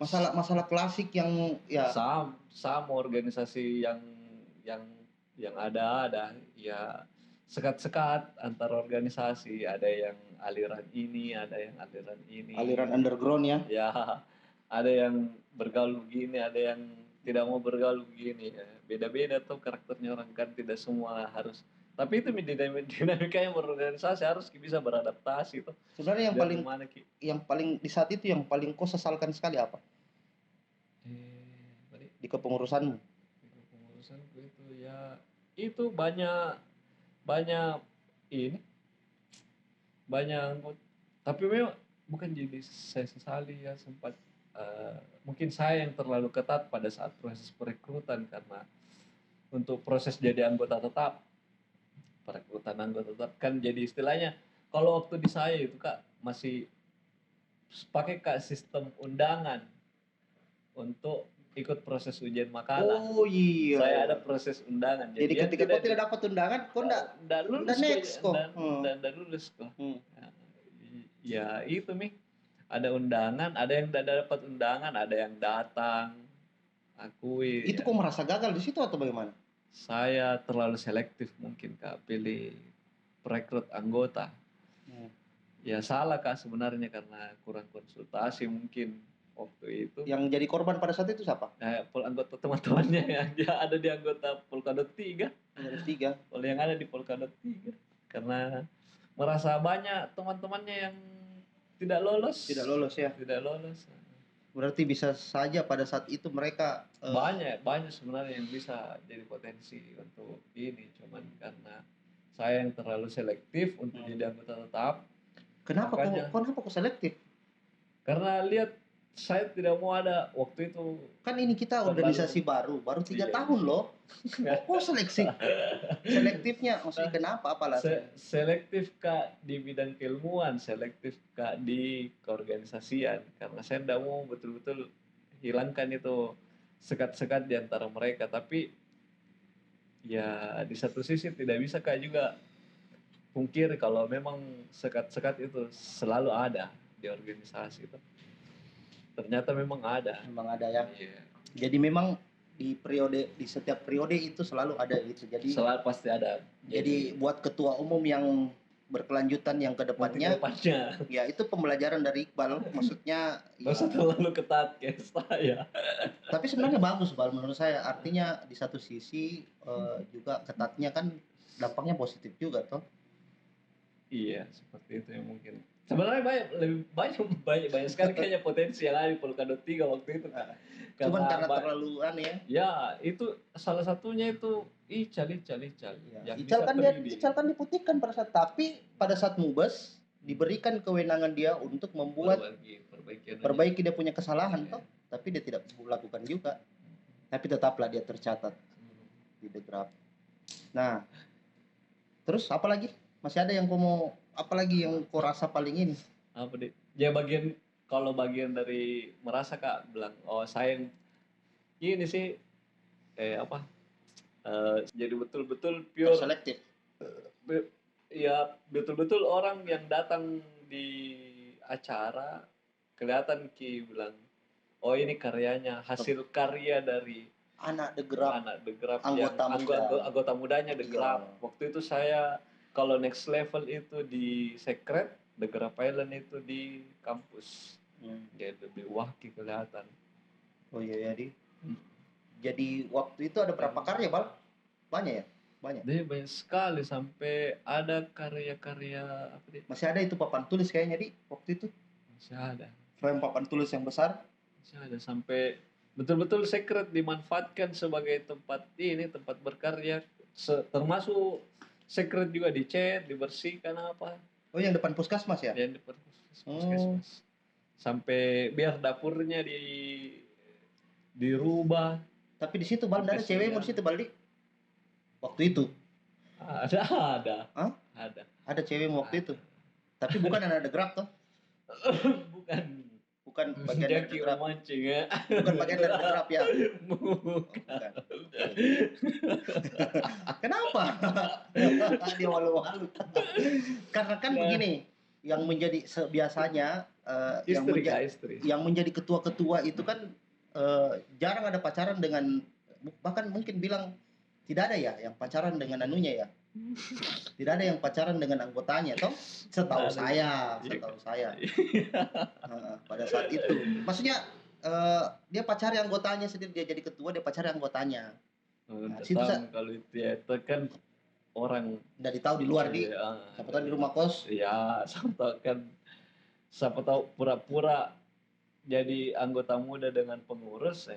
Masalah klasik yang ya sama organisasi yang ada ya, sekat-sekat antar organisasi, ada yang aliran ini, aliran underground ya. Ya, ada yang bergaul begini, ada yang tidak mau bergaul begini ya. Beda-beda tuh karakternya orang kan, tidak semua harus. Tapi itu dinamika yang berorganisasi harus bisa beradaptasi tuh. Sebenarnya yang paling di saat itu yang paling kau sesalkan sekali apa? Di kepengurusanmu? Di kepengurusanku itu ya itu banyak ini banyak, tapi memang bukan jadi saya sesali ya, sempat mungkin saya yang terlalu ketat pada saat proses perekrutan, karena untuk proses jadi anggota tetap, perekrutan anggota tetap kan jadi istilahnya kalau waktu di saya itu Kak masih pakai sistem undangan untuk ikut proses ujian makalah. Oh iya. Saya ada proses undangan. Jadi ketika kau tidak dapat undangan, kau enggak lulus kok. Ya itu ada undangan, ada yang tidak dapat undangan, ada yang datang. Akui. Itu kok merasa gagal di situ atau bagaimana? Saya terlalu selektif mungkin Kak pilih perekrut anggota. Ya salah Kak sebenarnya, karena kurang konsultasi mungkin waktu itu. Yang jadi korban pada saat itu siapa? Anggota teman-temannya yang ada di anggota Polkadot 3. Kalau yang ada di Polkadot 3. Karena merasa banyak teman-temannya yang tidak lolos ya. Tidak lolos. Berarti bisa saja pada saat itu mereka banyak sebenarnya yang bisa jadi potensi untuk ini, cuman karena saya yang terlalu selektif untuk jadi anggota tetap. Kenapa kok selektif? Karena lihat saya tidak mau ada waktu itu. Kan ini kita organisasi baru 3 tahun loh. Kok selektifnya maksudnya kenapa? Apalah? Selektif Kak di bidang keilmuan, selektif Kak di keorganisasian, karena saya tidak mau betul-betul hilangkan itu sekat-sekat di antara mereka. Tapi ya di satu sisi tidak bisa Kak juga pungkir kalau memang sekat-sekat itu selalu ada di organisasi itu. Ternyata memang ada. Ya. Jadi memang di setiap periode itu selalu ada gitu. Jadi Selalu pasti ada. jadi buat ketua umum yang berkelanjutan yang kedepannya, ya itu pembelajaran dari Iqbal. Maksudnya Gak usah terlalu ketat kayak saya. tapi sebenarnya bagus Bal menurut saya. Artinya di satu sisi juga ketatnya kan dampaknya positif juga toh. Iya, seperti itu yang mungkin. Sebenarnya banyak sekali kayaknya potensi yang ada di Polkadot 3 waktu itu. Cuman karena terlalu aneh ya. Ya, itu salah satunya itu Ical. Ya, Ical kan diputihkan pada saat, tapi pada saat Mubes diberikan kewenangan dia untuk membuat perbaiki dia punya kesalahan toh, tapi dia tidak melakukan juga. Tapi tetaplah dia tercatat di The Graph. Nah, terus apa lagi? Masih ada yang kau mau, apa lagi yang kau rasa paling ini? Apa deh? Ya kalau bagian dari merasa Kak bilang, oh sayang gini sih jadi betul-betul pure selektif. Ya betul-betul orang yang datang di acara kelihatan bilang, oh ini karyanya, hasil karya dari anak The Graph, anggota mudanya The Graph. Waktu itu saya kalau next level itu di Secret, The Graph Island itu di kampus. Jadi lebih wahki kelihatan. Oh iya jadi. Jadi waktu itu ada berapa karya Bal? Banyak ya? Banyak sekali, sampai ada karya-karya apa deh? Masih ada itu papan tulis kayaknya di waktu itu. Masih ada. Frame papan tulis yang besar. Masih ada, sampai betul-betul Secret dimanfaatkan sebagai tempat berkarya, termasuk Secret juga dicat, dibersihkan apa. Oh yang depan puskesmas ya? Yang depan puskesmas. Sampai biar dapurnya dirubah. Tapi di situ Bal ada cewek mau di situ Bal di. Waktu itu. Ada. Hah? Ada cewek waktu itu. Tapi bukan anak The Graph toh? Bukan bagian dari The Graph. Mancing ya. Bukan bagian dari The Graph ya. Bukan. Kenapa? Dia malu-malu. Karena kan begini, yang menjadi biasanya yang menjadi ketua-ketua itu kan jarang ada pacaran dengan, bahkan mungkin bilang tidak ada ya yang pacaran dengan anunya ya. Tidak ada yang pacaran dengan anggotanya toh, setahu saya. Pada saat itu maksudnya dia pacari anggotanya sendiri, dia jadi ketua, dia pacari anggotanya. Kalau itu ya itu kan orang udah ditahu di luar di siapa tahu di rumah kos ya, siapa tahu pura-pura jadi anggota muda dengan pengurus.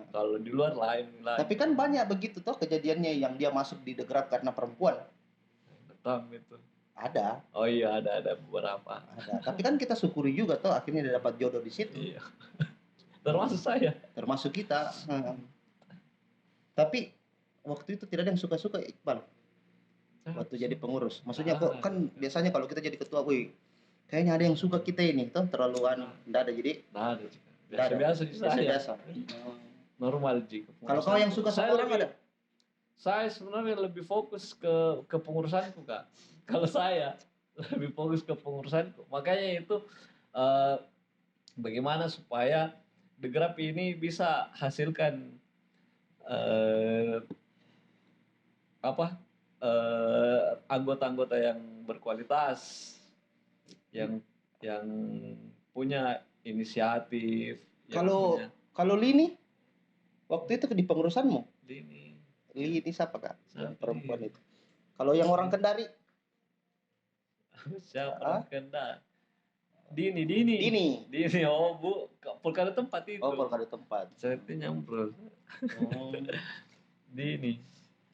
Kalau di luar lain. Tapi kan banyak begitu toh kejadiannya, yang dia masuk di The Graph karena perempuan. Betul itu. Ada. Oh iya, ada beberapa. Ada. Tapi kan kita syukuri juga toh akhirnya dia dapat jodoh di situ. Iya. Termasuk saya. Termasuk kita. Tapi waktu itu tidak ada yang suka-suka Iqbal. Waktu jadi pengurus. Maksudnya kok kan biasanya kalau kita jadi ketua, kayaknya ada yang suka kita ini toh, terlaluan. Enggak ada jadi. Biasa. Normal jika. Kalau kau yang suka sama orang ada? Saya sebenarnya lebih fokus ke kepengurusanku Kak. Kalau saya lebih fokus ke pengurusanku. Makanya itu bagaimana supaya The Graph ini bisa hasilkan anggota-anggota yang berkualitas, yang punya inisiatif. Kalau Lini waktu itu di pengurusanmu? Lini siapa Kak? Yang perempuan itu. Kalau yang orang Kendari? Siapa orang Kendari? Dini. Oh Bu, Polkadot tempat itu. Oh Polkadot tempat. Saya itu nyamper. Dini.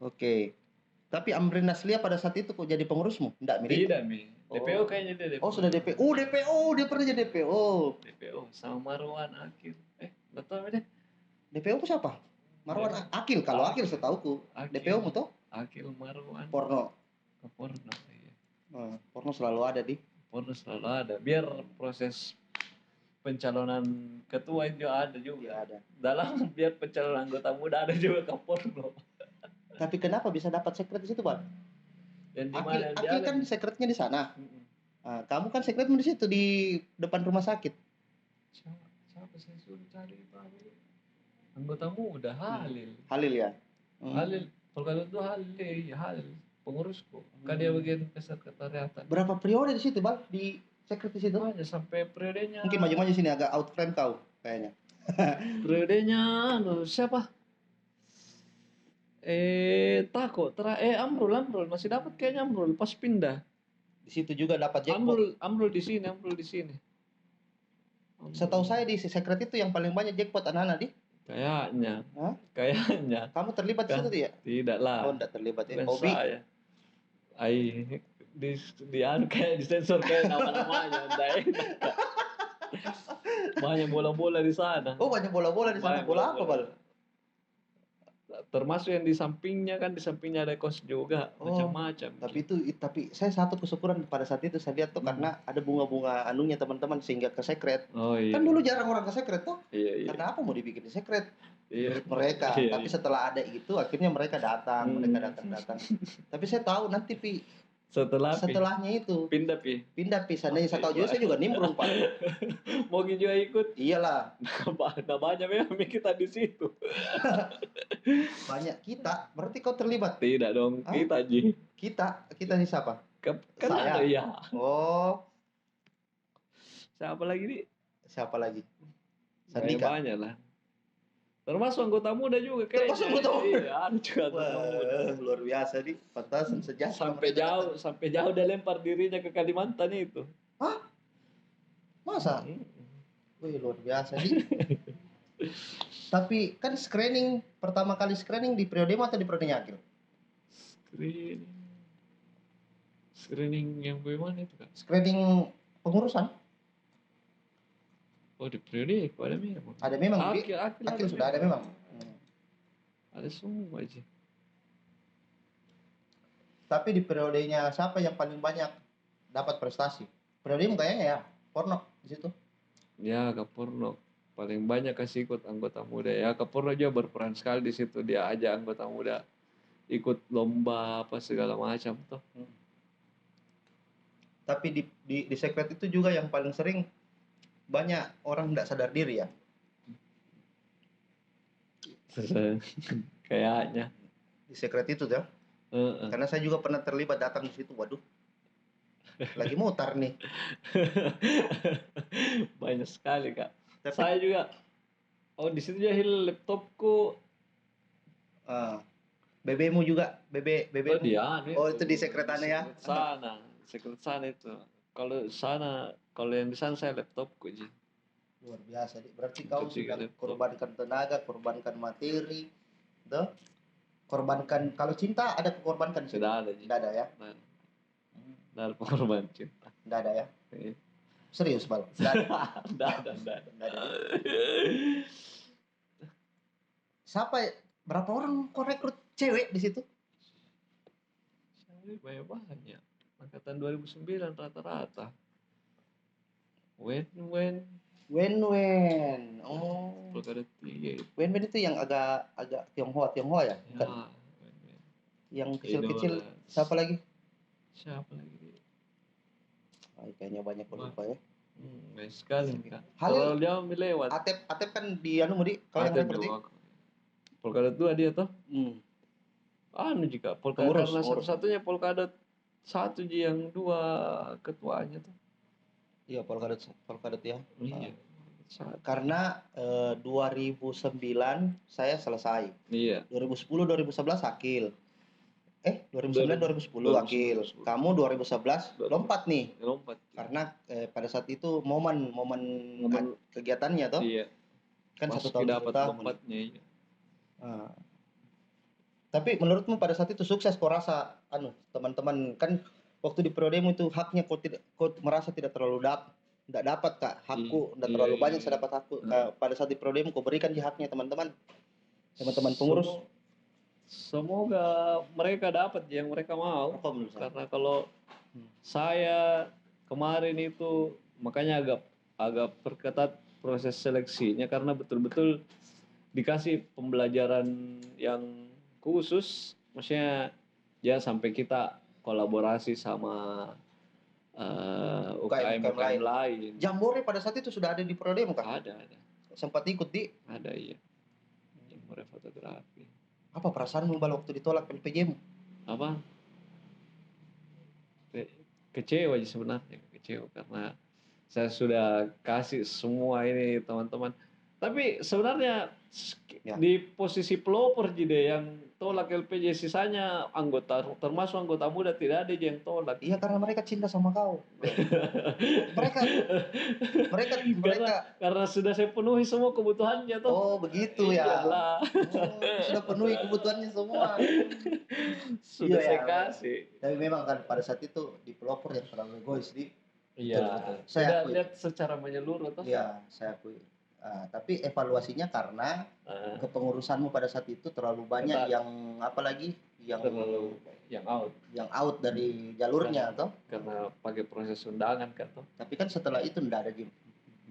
Oke. Tapi Amrin Naslia pada saat itu kok jadi pengurusmu? Tidak mirip? Tidak Mi. DPO kayaknya dia DPO. Oh sudah DPO. DPO dia pernah jadi DPO. DPO sama Marwan Akil. Nggak tahu deh. DPO siapa? Marwan Akil. Kalau Akil setauku. DPO mu tuh? Akil Marwan. Porno. Iya. Porno selalu ada di. Porno selalu ada. Biar proses pencalonan ketua itu ada juga. Ya, ada. Dalam biar pencalonan anggota muda ada juga ke porno. Tapi kenapa bisa dapat sekret di situ, Bang? Akil kan sekretnya di sana. Kamu kan sekretmu di situ di depan rumah sakit. Siapa saya suruh cari tahu? Anggota muda Halil. Halil ya. Halil, Polkadot itu Halil pengurusku. Kan dia bagian kesekretariatan. Berapa periode di situ, Bang? Di sekretariat situ? Aja sampai periodenya. Mungkin maju-maju sini agak out frame kau kayaknya. Periodenya siapa? Amrul masih dapat kayaknya Amrul pas pindah. Di situ juga dapat jackpot. Amrul di sini. Setahu saya di sekret itu yang paling banyak jackpot anak-anak di. Kayaknya. Hah? Kayaknya. Kamu terlibat di situ ya? Tidak lah. Oh, tidak terlibat ya. Bukan Hobi. saya. Di kayak disensor kayak nama-namanya, banyak bola-bola di sana. Oh, banyak bola-bola di sana. Bola apa, Bal? Termasuk yang di sampingnya ada kos juga, macam-macam. Tapi saya satu kesyukuran pada saat itu saya lihat tuh karena ada bunga-bunga anunya teman-teman sehingga ke sekret. Oh, iya. Kan dulu jarang orang ke sekret tuh. Iya. Karena apa mau dibikin di sekret? Iya. Mereka. Iya, Tapi setelah ada itu akhirnya mereka datang. Tapi saya tahu nanti setelahnya itu pindah seandainya saya tahu juga saya juga nimbrung, Pak. Mau juga ikut? Iyalah. Nah, banyak memang kita di situ. Banyak kita. Berarti kau terlibat? Tidak dong. Hah? Kita Ji. Kita ini siapa? Kan saya. Ada ya. Oh. Siapa lagi? Sandika. Banyak lah. Termasuk anggota muda juga kayaknya. Termasuk anggota muda. Iya, juga muda. Luar biasa nih, pantasan sejak sampai jauh dia lempar dirinya ke Kalimantan itu. Hah? Masa? Wih, luar biasa nih. Tapi kan pertama kali screening di periode atau di periode akhir? Screening yang bagaimana itu, Kak? Screening pengurusan. Oh, di periode ada memang. Ada memang. Akhir sudah ada memang. Ada semua aja. Tapi di periodenya siapa yang paling banyak dapat prestasi? Periodemu kayaknya ya, Porno di situ. Ya, Kak Porno paling banyak kasih ikut anggota muda ya. Kak Porno juga berperan sekali di situ, dia ajak anggota muda ikut lomba apa segala macam tuh. Tapi di sekret itu juga yang paling sering banyak orang tidak sadar diri ya. Kayaknya di sekret itu ya. Karena saya juga pernah terlibat datang di situ, waduh. Lagi mutar nih. Banyak sekali, Kak. Tapi, saya juga di situ juga hilang laptopku. BB-mu juga, BB. Oh, dia. Itu di sekretannya ya. Sekret sana itu. Kalau yang di sana saya laptopku aja. Luar biasa, berarti kau sudah korbankan tenaga, korbankan materi, tuh. Korbankan, kalau cinta ada kekorbankan? Tidak ada. Tidak ada ya? Tidak ada korban cinta. Tidak ada ya? Iya. Serius, Bal? Tidak ada. Berapa orang kau rekrut cewek di situ? Banyak. Angkatan 2009 rata-rata. Wen. Oh. Polkadot 3 itu. Wen itu yang agak Tionghoa ya? Bukan? Yang kecil-kecil. Siapa lagi? Kayaknya banyak lupa ya. Banyak sekali, Kak. Kalau dia lewat. Atep kan di Mudi, kalau yang seperti Polkadot 2 dia toh. Juga Polkadot karena satu-satunya Polkadot 1 yang 2 ketuanya tuh. Iya, Polkadot ya. Iya. Karena 2009 saya selesai. Iya. 2010 2011 akil. 2009 2010 akil. Kamu 2011 lompat nih. Karena pada saat itu momen kegiatannya toh. Iya. Kan pas 1 tahun dapat lompatnya. Iya. Tapi menurutmu pada saat itu sukses kau rasa teman-teman kan waktu di periodemu itu haknya kau merasa tidak terlalu tidak dapat, Kak, hakku tidak terlalu banyak saya dapat hakku. Pada saat di periodemu kau berikan di haknya teman-teman pengurus. Semoga mereka dapat yang mereka mau. Karena kalau saya kemarin itu makanya agak perketat proses seleksinya karena betul-betul dikasih pembelajaran yang khusus, maksudnya ya sampai kita kolaborasi sama UKM lain. Jambore pada saat itu sudah ada di Prodem, Kak? Ada. Sempat ikut di? Ada, iya. Murai fotografi. Apa perasaanmu Bal waktu ditolak LPJ-mu? Apa? Kecewa aja sebenarnya, kecewa karena saya sudah kasih semua ini teman-teman. Tapi sebenarnya Ya. di posisi pelopor jadi yang tolak LPJ, sisanya anggota, termasuk anggota muda tidak ada yang tolak. Iya, karena mereka cinta sama kau. mereka mereka karena mereka sudah saya penuhi semua kebutuhannya toh. Oh, begitu ya. Iyalah. Oh, sudah penuhi kebutuhannya semua. Sudah Iya, saya ya. kasih. Tapi memang kan pada saat itu di pelopor yang terlalu egois di. Iya. Betul. Saya Tidak akui. lihat secara menyeluruh toh. Iya, saya akui. Tapi evaluasinya karena kepengurusanmu pada saat itu terlalu banyak yang apalagi yang terlalu yang out dari jalurnya toh. Karena pakai proses undangan kan toh. Tapi kan setelah itu enggak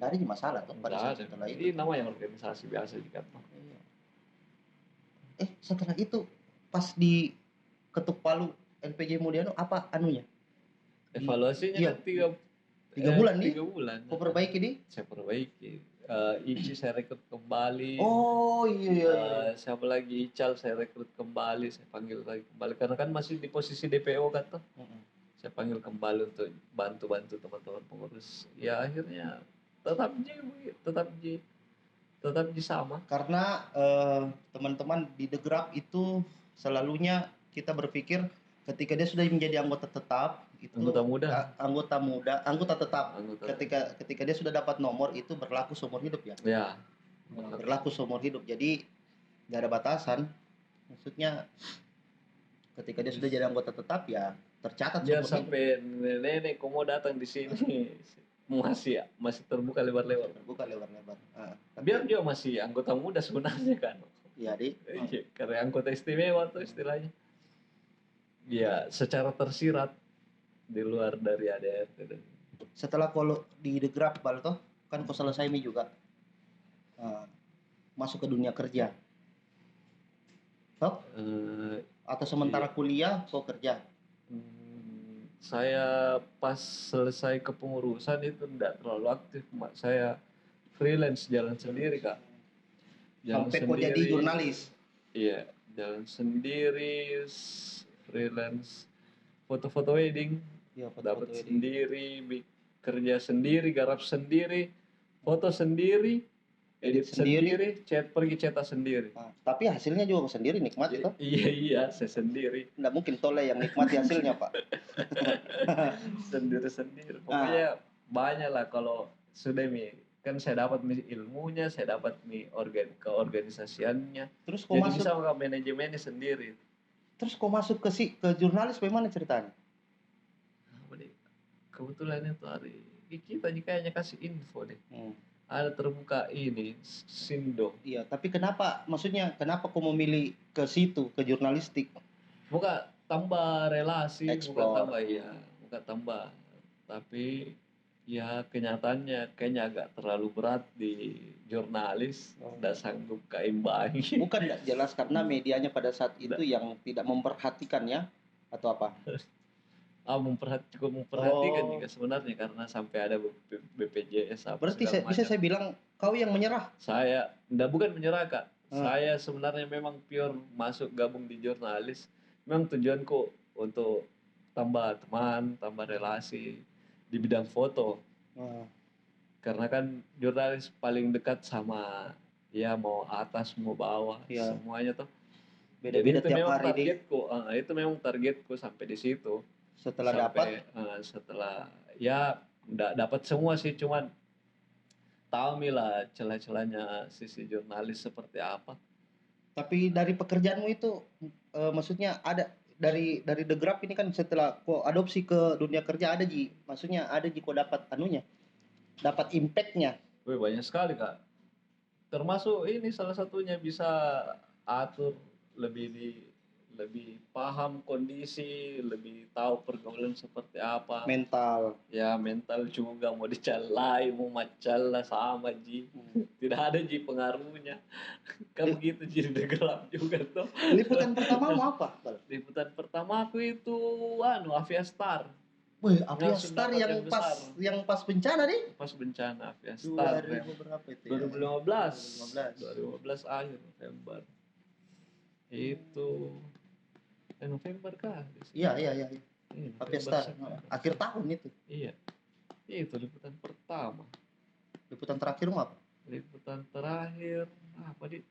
ada masalah toh pada saat setelah itu. Ini namanya organisasi biasa juga toh. Setelah itu pas di ketuk palu LPJ Mudiano apa anunya? Evaluasinya Iya. kan 3 bulan nih. 3 bulan. Kau perbaiki nih? Saya perbaiki. Ici saya rekrut kembali. Oh iya. Siapa lagi, Ical saya rekrut kembali, saya panggil lagi kembali karena kan masih di posisi DPO kan toh. Saya panggil kembali untuk bantu teman-teman pengurus. Ya akhirnya tetap sama. Karena teman-teman di The Grab itu selalunya kita berpikir ketika dia sudah menjadi anggota tetap itu anggota tetap. Ketika dia sudah dapat nomor itu berlaku seumur hidup ya. Ya. Berlaku seumur hidup. Jadi nggak ada batasan. Maksudnya ketika dia sudah jadi anggota tetap ya tercatat biar seumur sampai nenek mau datang di sini masih terbuka lebar-lebar. Biar dia masih anggota muda sebenarnya kan. Iya, Di. Karena anggota istimewa tuh istilahnya. Ya, secara tersirat di luar dari ADRT. Setelah kalau di The Grab Bal toh kan kau selesai mi juga masuk ke dunia kerja toh atau sementara kuliah kau kerja? Saya pas selesai kepengurusan itu tidak terlalu aktif, saya freelance jalan sendiri kak. Sampai kau jadi jurnalis? Iya, jalan sendiri, freelance, foto-foto wedding. Ya, dapat sendiri, kerja sendiri, garap sendiri, foto sendiri, edit sendiri, pergi cetak sendiri. Tapi hasilnya juga sendiri nikmati toh? Iya, saya sendiri. Nggak mungkin tole yang nikmati hasilnya Pak. Sendiri. Pokoknya banyak lah kalau sudah kan saya dapat ilmunya, saya dapat keorganisasiannya. Terus kok masuk bisa ke manajemennya sendiri. Terus kok masuk ke jurnalis bagaimana ceritanya? Kebetulan itu hari kita kayaknya kasih info deh. Ada terbuka ini Sindo. Iya, tapi kenapa kau memilih ke situ, ke jurnalistik? Bukan tambah relasi, Explore. bukan tambah. Tapi ya kenyataannya kayaknya agak terlalu berat di jurnalis, tidak sanggup keimbangi. Bukan tidak jelas karena medianya pada saat itu yang tidak memperhatikan ya atau apa? Memperhatikan juga sebenarnya karena sampai ada BPJS. Berarti bisa saya bilang kau yang menyerah? Saya bukan menyerah kak. Saya sebenarnya memang pure masuk gabung di jurnalis. Memang tujuanku untuk tambah teman, tambah relasi di bidang foto. Karena kan jurnalis paling dekat sama ya mau atas mau bawah semuanya tuh. Beda-beda tiap hari targetku. Itu memang targetku sampai di situ. Setelah enggak dapat semua sih, cuman tahu lah celah-celahnya sisi jurnalis seperti apa. Tapi dari pekerjaanmu itu maksudnya ada dari The Grab ini kan setelah kok adopsi ke dunia kerja ada maksudnya ada kok dapat dapat impact-nya. Banyak sekali kak. Termasuk ini salah satunya bisa atur lebih paham kondisi, lebih tahu pergaulan seperti apa. Mental juga mau dicalai, mau macalah sama tidak ada pengaruhnya. Kan begitu di The Grab juga tuh. Liputan pertamamu apa? Liputan pertama aku itu Aviastar. Wih, langsung Aviastar dapat yang besar. pas bencana nih. Pas bencana Aviastar 2000 berapa itu ya? 2015 akhir November itu November kah? Iya. Iya, Aviastar September. akhir tahun itu. Iya, itu liputan pertama. Liputan terakhir apa? Liputan terakhir apa di?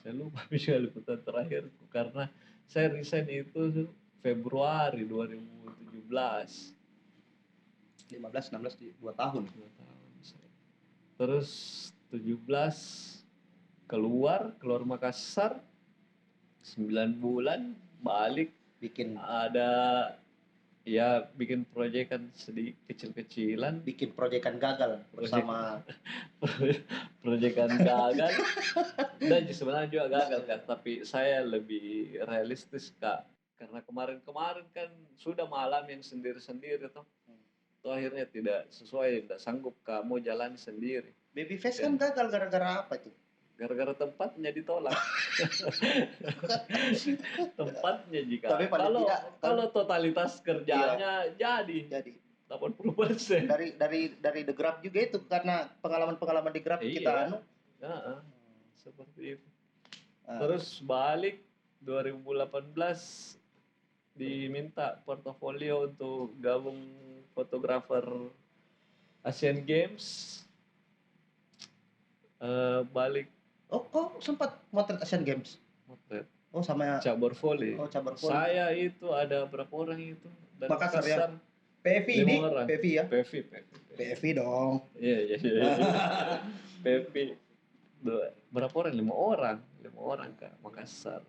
Saya lupa juga liputan terakhir karena saya resign itu Februari 2017. 15 16 2 tahun. 2 tahun. Terus 17 keluar Makassar 9 bulan balik Bikin bikin proyekan sedikit kecil-kecilan, bikin proyekan gagal bersama proyekan gagal dan sebenarnya juga gagal kan, tapi saya lebih realistis Kak, karena kemarin kan sudah malam yang sendiri-sendiri toh akhirnya tidak sesuai, tidak sanggup kamu jalan sendiri. Babyface kan gagal gara-gara apa itu? Gara-gara tempatnya ditolak. Tempatnya jika Tapi paling tidak kalau totalitas kerjanya jadi 80%. Dari The Grab juga itu karena pengalaman di Grab kita seperti itu. Terus balik 2018 diminta portofolio untuk gabung fotografer Asian Games. Balik. Oh, kok sempat motret Asian Games? Motret. Oh, sama cabur volley. Oh, cabur volley. Saya itu ada berapa orang itu? Dari Makassar ya. PV ini? PV ya? PV dong. Iya. PV. Berapa orang? 5 orang. 5 orang Kak, Makassar.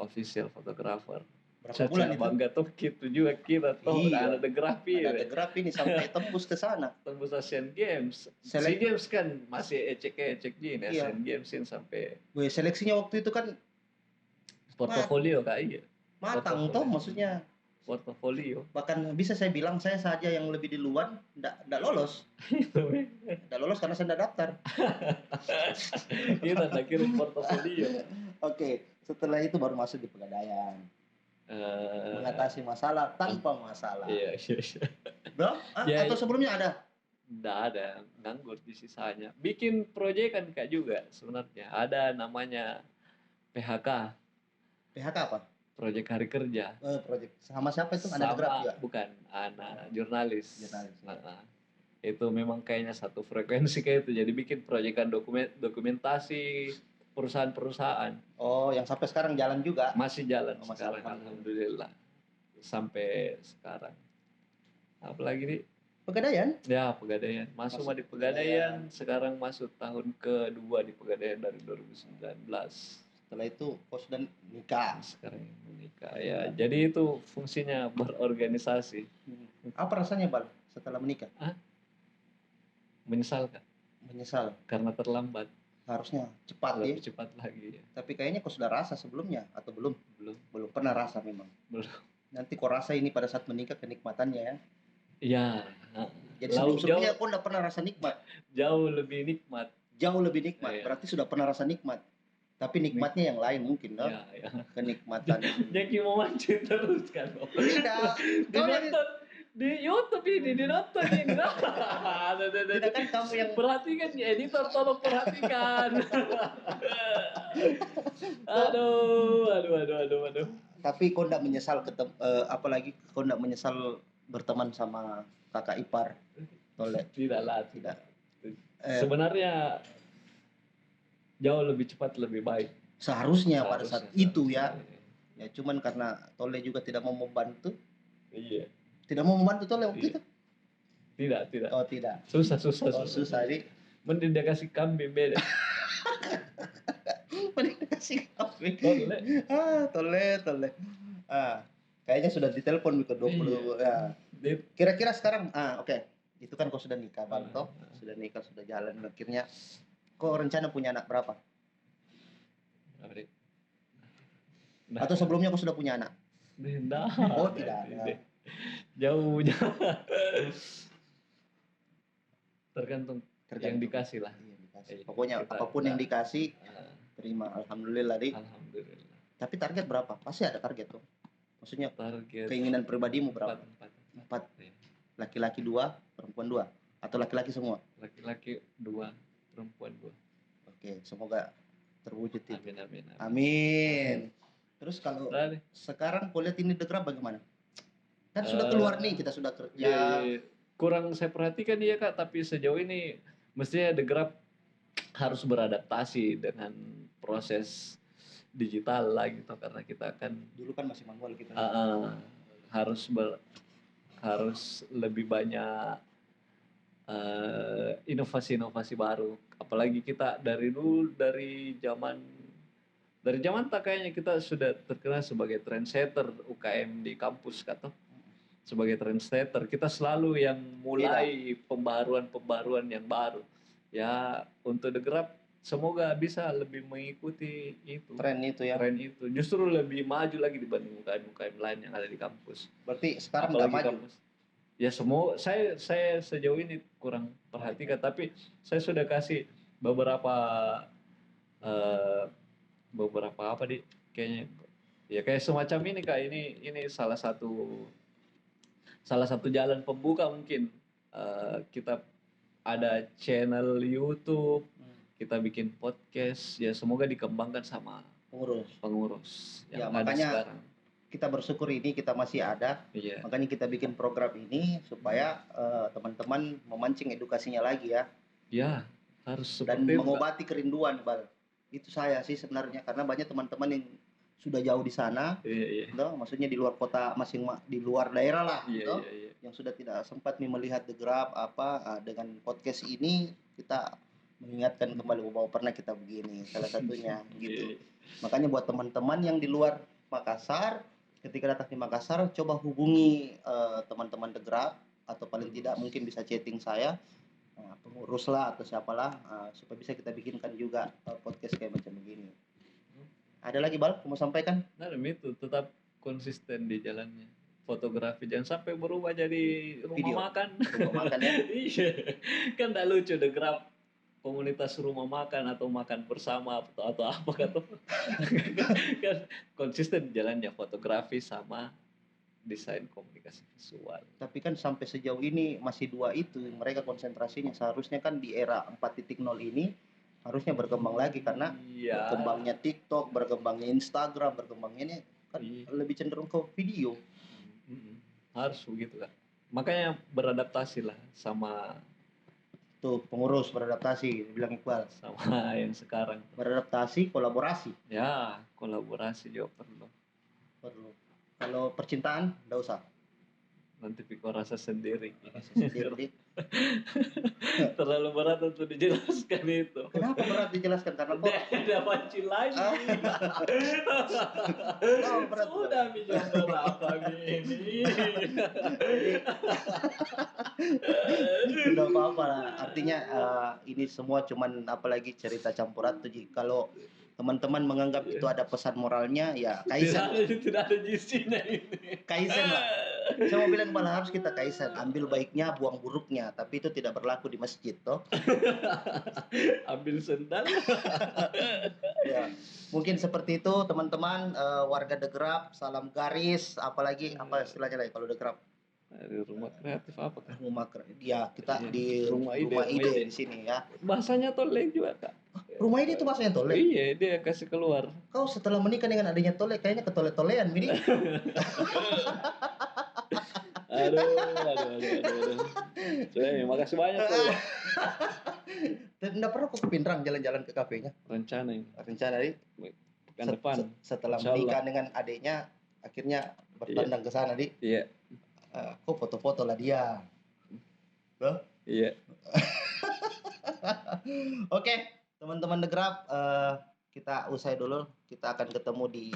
Official photographer. Berapa bulan itu? Bangga tuh gitu juga kita tuh ada The Grab ini sampai tembus ke sana. Tembus Asian Games. Asian Games kan masih ecek gini. Asian Games ini sampai. Seleksinya waktu itu kan portofolio Kak, iya. Matang toh maksudnya. Portofolio. Bahkan bisa saya bilang saya saja yang lebih duluan enggak lolos. Enggak lolos karena saya enggak daftar. Kita enggak kirim portofolio. Oke, setelah itu baru masuk di Pegadaian. Mengatasi masalah tanpa masalah. Iya. Bro, atau sebelumnya ada? Nggak ada, nganggur di sisanya. Bikin proyek kan Kak juga sebenarnya. Ada namanya PHK. PHK apa? Proyek hari kerja. Proyek sama siapa itu? Anak The Grab juga? Bukan, anak jurnalis. Ya. Itu memang kayaknya satu frekuensi kayak itu. Jadi bikin proyekan dokumentasi perusahaan-perusahaan. Oh, yang sampai sekarang jalan juga? Masih jalan sekarang, alhamdulillah. Sampai sekarang. Apalagi nih? Pegadaian? Ya, Pegadaian. Masuk di Pegadaian. Sekarang masuk tahun kedua di Pegadaian dari 2019. Setelah itu kau sudah nikah. Sekarang menikah. Ya, jadi itu fungsinya berorganisasi. Apa rasanya, Bal, setelah menikah? Menyesal Kak? Menyesal. Karena terlambat. Harusnya cepat lebih cepat lagi ya. Tapi kayaknya kau sudah rasa sebelumnya atau belum? Belum pernah rasa memang. Belum. Nanti kau rasa ini pada saat menikah kenikmatannya ya. Iya. Jadi sebelumnya kau udah pernah rasa nikmat. Jauh lebih nikmat. Ya. Berarti sudah pernah rasa nikmat. Tapi nikmatnya yang lain mungkin, no? Ya. Kenikmatan. Jadi mau mancing terus kan? Tidak. Dinonton di YouTube ini, dinonton ini. Tidak kan kamu yang perhatikan ya, editor tolong perhatikan. Aduh. Tapi kau enggak menyesal apalagi kau enggak menyesal berteman sama kakak ipar? Tidak. Sebenarnya jauh lebih cepat lebih baik. Seharusnya pada saat itu ya. Ya cuman karena Tole juga tidak mau membantu. Iya. Tidak mau membantu Tole waktu itu? Tidak. Oh, tidak. Susah. Susah ini. Mending dia kasih kambing beda. Mending kasih kambing. Tole. Kayaknya sudah ditelepon ke 20 ya. Kira-kira sekarang oke. Itu kan kau sudah nikah, Bang, toh. Sudah nikah, sudah jalan akhirnya. Kau rencana punya anak berapa? Atau sebelumnya kau sudah punya anak? Oh, tidak. Jauh. Tergantung yang dikasih lah. Pokoknya apapun yang dikasih terima, alhamdulillah, Dik. Alhamdulillah. Tapi target berapa? Pasti ada target tuh. Maksudnya Target keinginan pribadimu berapa? 4. 4. Iya. Laki-laki 2, perempuan 2, atau laki-laki semua? Laki-laki 2, perempuan 2. Oke, semoga terwujud itu. Amin, amin, amin. Amin. Terus kalau Tadi, sekarang kau lihat ini The Grab bagaimana? Kan sudah keluar nih, kita sudah kerja. iya. Kurang saya perhatikan dia Kak, tapi sejauh ini mestinya The Grab harus beradaptasi dengan proses digital lah gitu, karena kita kan Dulu kan masih manual kita. harus harus lebih banyak inovasi-inovasi baru. Apalagi kita dari dulu dari zaman tak kayaknya kita sudah terkenal sebagai trendsetter UKM di kampus kata. Sebagai trendsetter kita selalu yang mulai pembaruan yang baru. Ya untuk The Grab semoga bisa lebih mengikuti itu. Tren itu ya. Tren itu justru lebih maju lagi dibanding UKM lain yang ada di kampus. Berarti sekarang nggak maju. Kampus. Ya semua saya sejauh ini kurang perhatikan, tapi saya sudah kasih beberapa apa di kayaknya ya kayak semacam ini Kak, ini salah satu jalan pembuka mungkin. Kita ada channel YouTube, kita bikin podcast, ya semoga dikembangkan sama pengurus ya, yang ada makanya sekarang. Kita bersyukur ini kita masih ada. Iya. Makanya kita bikin program ini supaya teman-teman memancing edukasinya lagi ya. Ya, harus dan seperti mengobati kerinduan, Bal. Itu saya sih sebenarnya, karena banyak teman-teman yang sudah jauh di sana, maksudnya di luar kota, di luar daerah lah, yang sudah tidak sempat melihat The Grab dengan podcast ini kita mengingatkan kembali bahwa pernah kita begini, salah satunya gitu. Makanya buat teman-teman yang di luar Makassar, ketika datang di Makassar coba hubungi teman-teman The Grab, atau paling tidak mungkin bisa chatting saya, pengurus lah atau siapalah, supaya bisa kita bikinkan juga podcast kayak macam begini. Ada lagi Bal, mau sampaikan? Nah, itu tetap konsisten di jalannya. Fotografi jangan sampai berubah jadi rumah makan. Rumah makan ya. Iya. Kan tak lucu The Grab komunitas rumah makan atau makan bersama atau apa kata. Kan konsisten jalannya fotografi sama desain komunikasi visual. Tapi kan sampai sejauh ini masih 2 itu mereka konsentrasinya. Seharusnya kan di era 4.0 ini harusnya berkembang lagi, karena berkembangnya TikTok, berkembangnya Instagram, berkembangnya ini kan lebih cenderung ke video. Harus begitu kan. Makanya beradaptasi lah sama tuh, pengurus beradaptasi, bilang Iqbal. Sama yang sekarang. Beradaptasi, kolaborasi. Ya, kolaborasi juga perlu. Kalau percintaan, enggak usah. Nanti pikir rasa sendiri. Terlalu berat untuk dijelaskan itu. Kenapa berat dijelaskan? Karena kok ada pancing lagi. Sudah mencoba apa ini? Tidak apa-apa lah. Artinya ini semua cuman apalagi cerita campuran tuh. Kalau teman-teman menganggap itu ada pesan moralnya, ya kaizen. Tidak ada isinya ini. Kaizen lah. Saya mau bilang malah harus kita kaizen, ambil baiknya, buang buruknya. Tapi itu tidak berlaku di masjid, toh. Ambil sendal. Ya, mungkin seperti itu teman-teman, warga The Grab, salam garis, apalagi apa istilahnya lagi kalau The Grab? Rumah kreatif apa kan? Rumah kreatif. Ya, kita di rumah ide di sini ya. Bahasanya tolek juga Kak. Rumah ide itu bahasanya tolek? Iya, dia kasih keluar. Kau setelah menikah dengan adanya tolek, kayaknya ketolek-tolean, Mini. Aduh. Makasih banyak tuh. Tidak pernah kok ke Pindrang jalan-jalan ke kafenya? Rencana ini. Pekan depan. Setelah menikah dengan adiknya, akhirnya bertandang ke sana, Di. Iya. Kok foto-foto lah dia. Loh? Iya. Oke, teman-teman The Grab, kita usai dulu. Kita akan ketemu di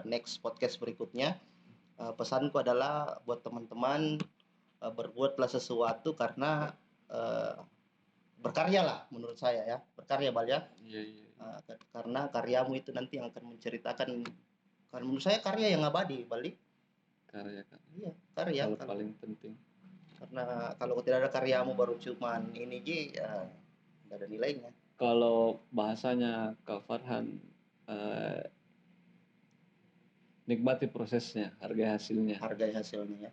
next podcast berikutnya. Pesanku adalah buat teman-teman, berbuatlah sesuatu karena berkarya lah menurut saya ya. Berkarya Bal ya. Iya. Karena karyamu itu nanti yang akan menceritakan, karena menurut saya karya yang abadi, Balik. Karya kan. Iya, karya. Yang paling penting. Karena kalau tidak ada karyamu baru cuman ini ya enggak ada nilainya. Kalau bahasanya Kak Farhan, nikmati prosesnya, hargai hasilnya. Hargai hasilnya ya.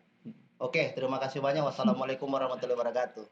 Oke, terima kasih banyak. Wassalamualaikum warahmatullahi wabarakatuh.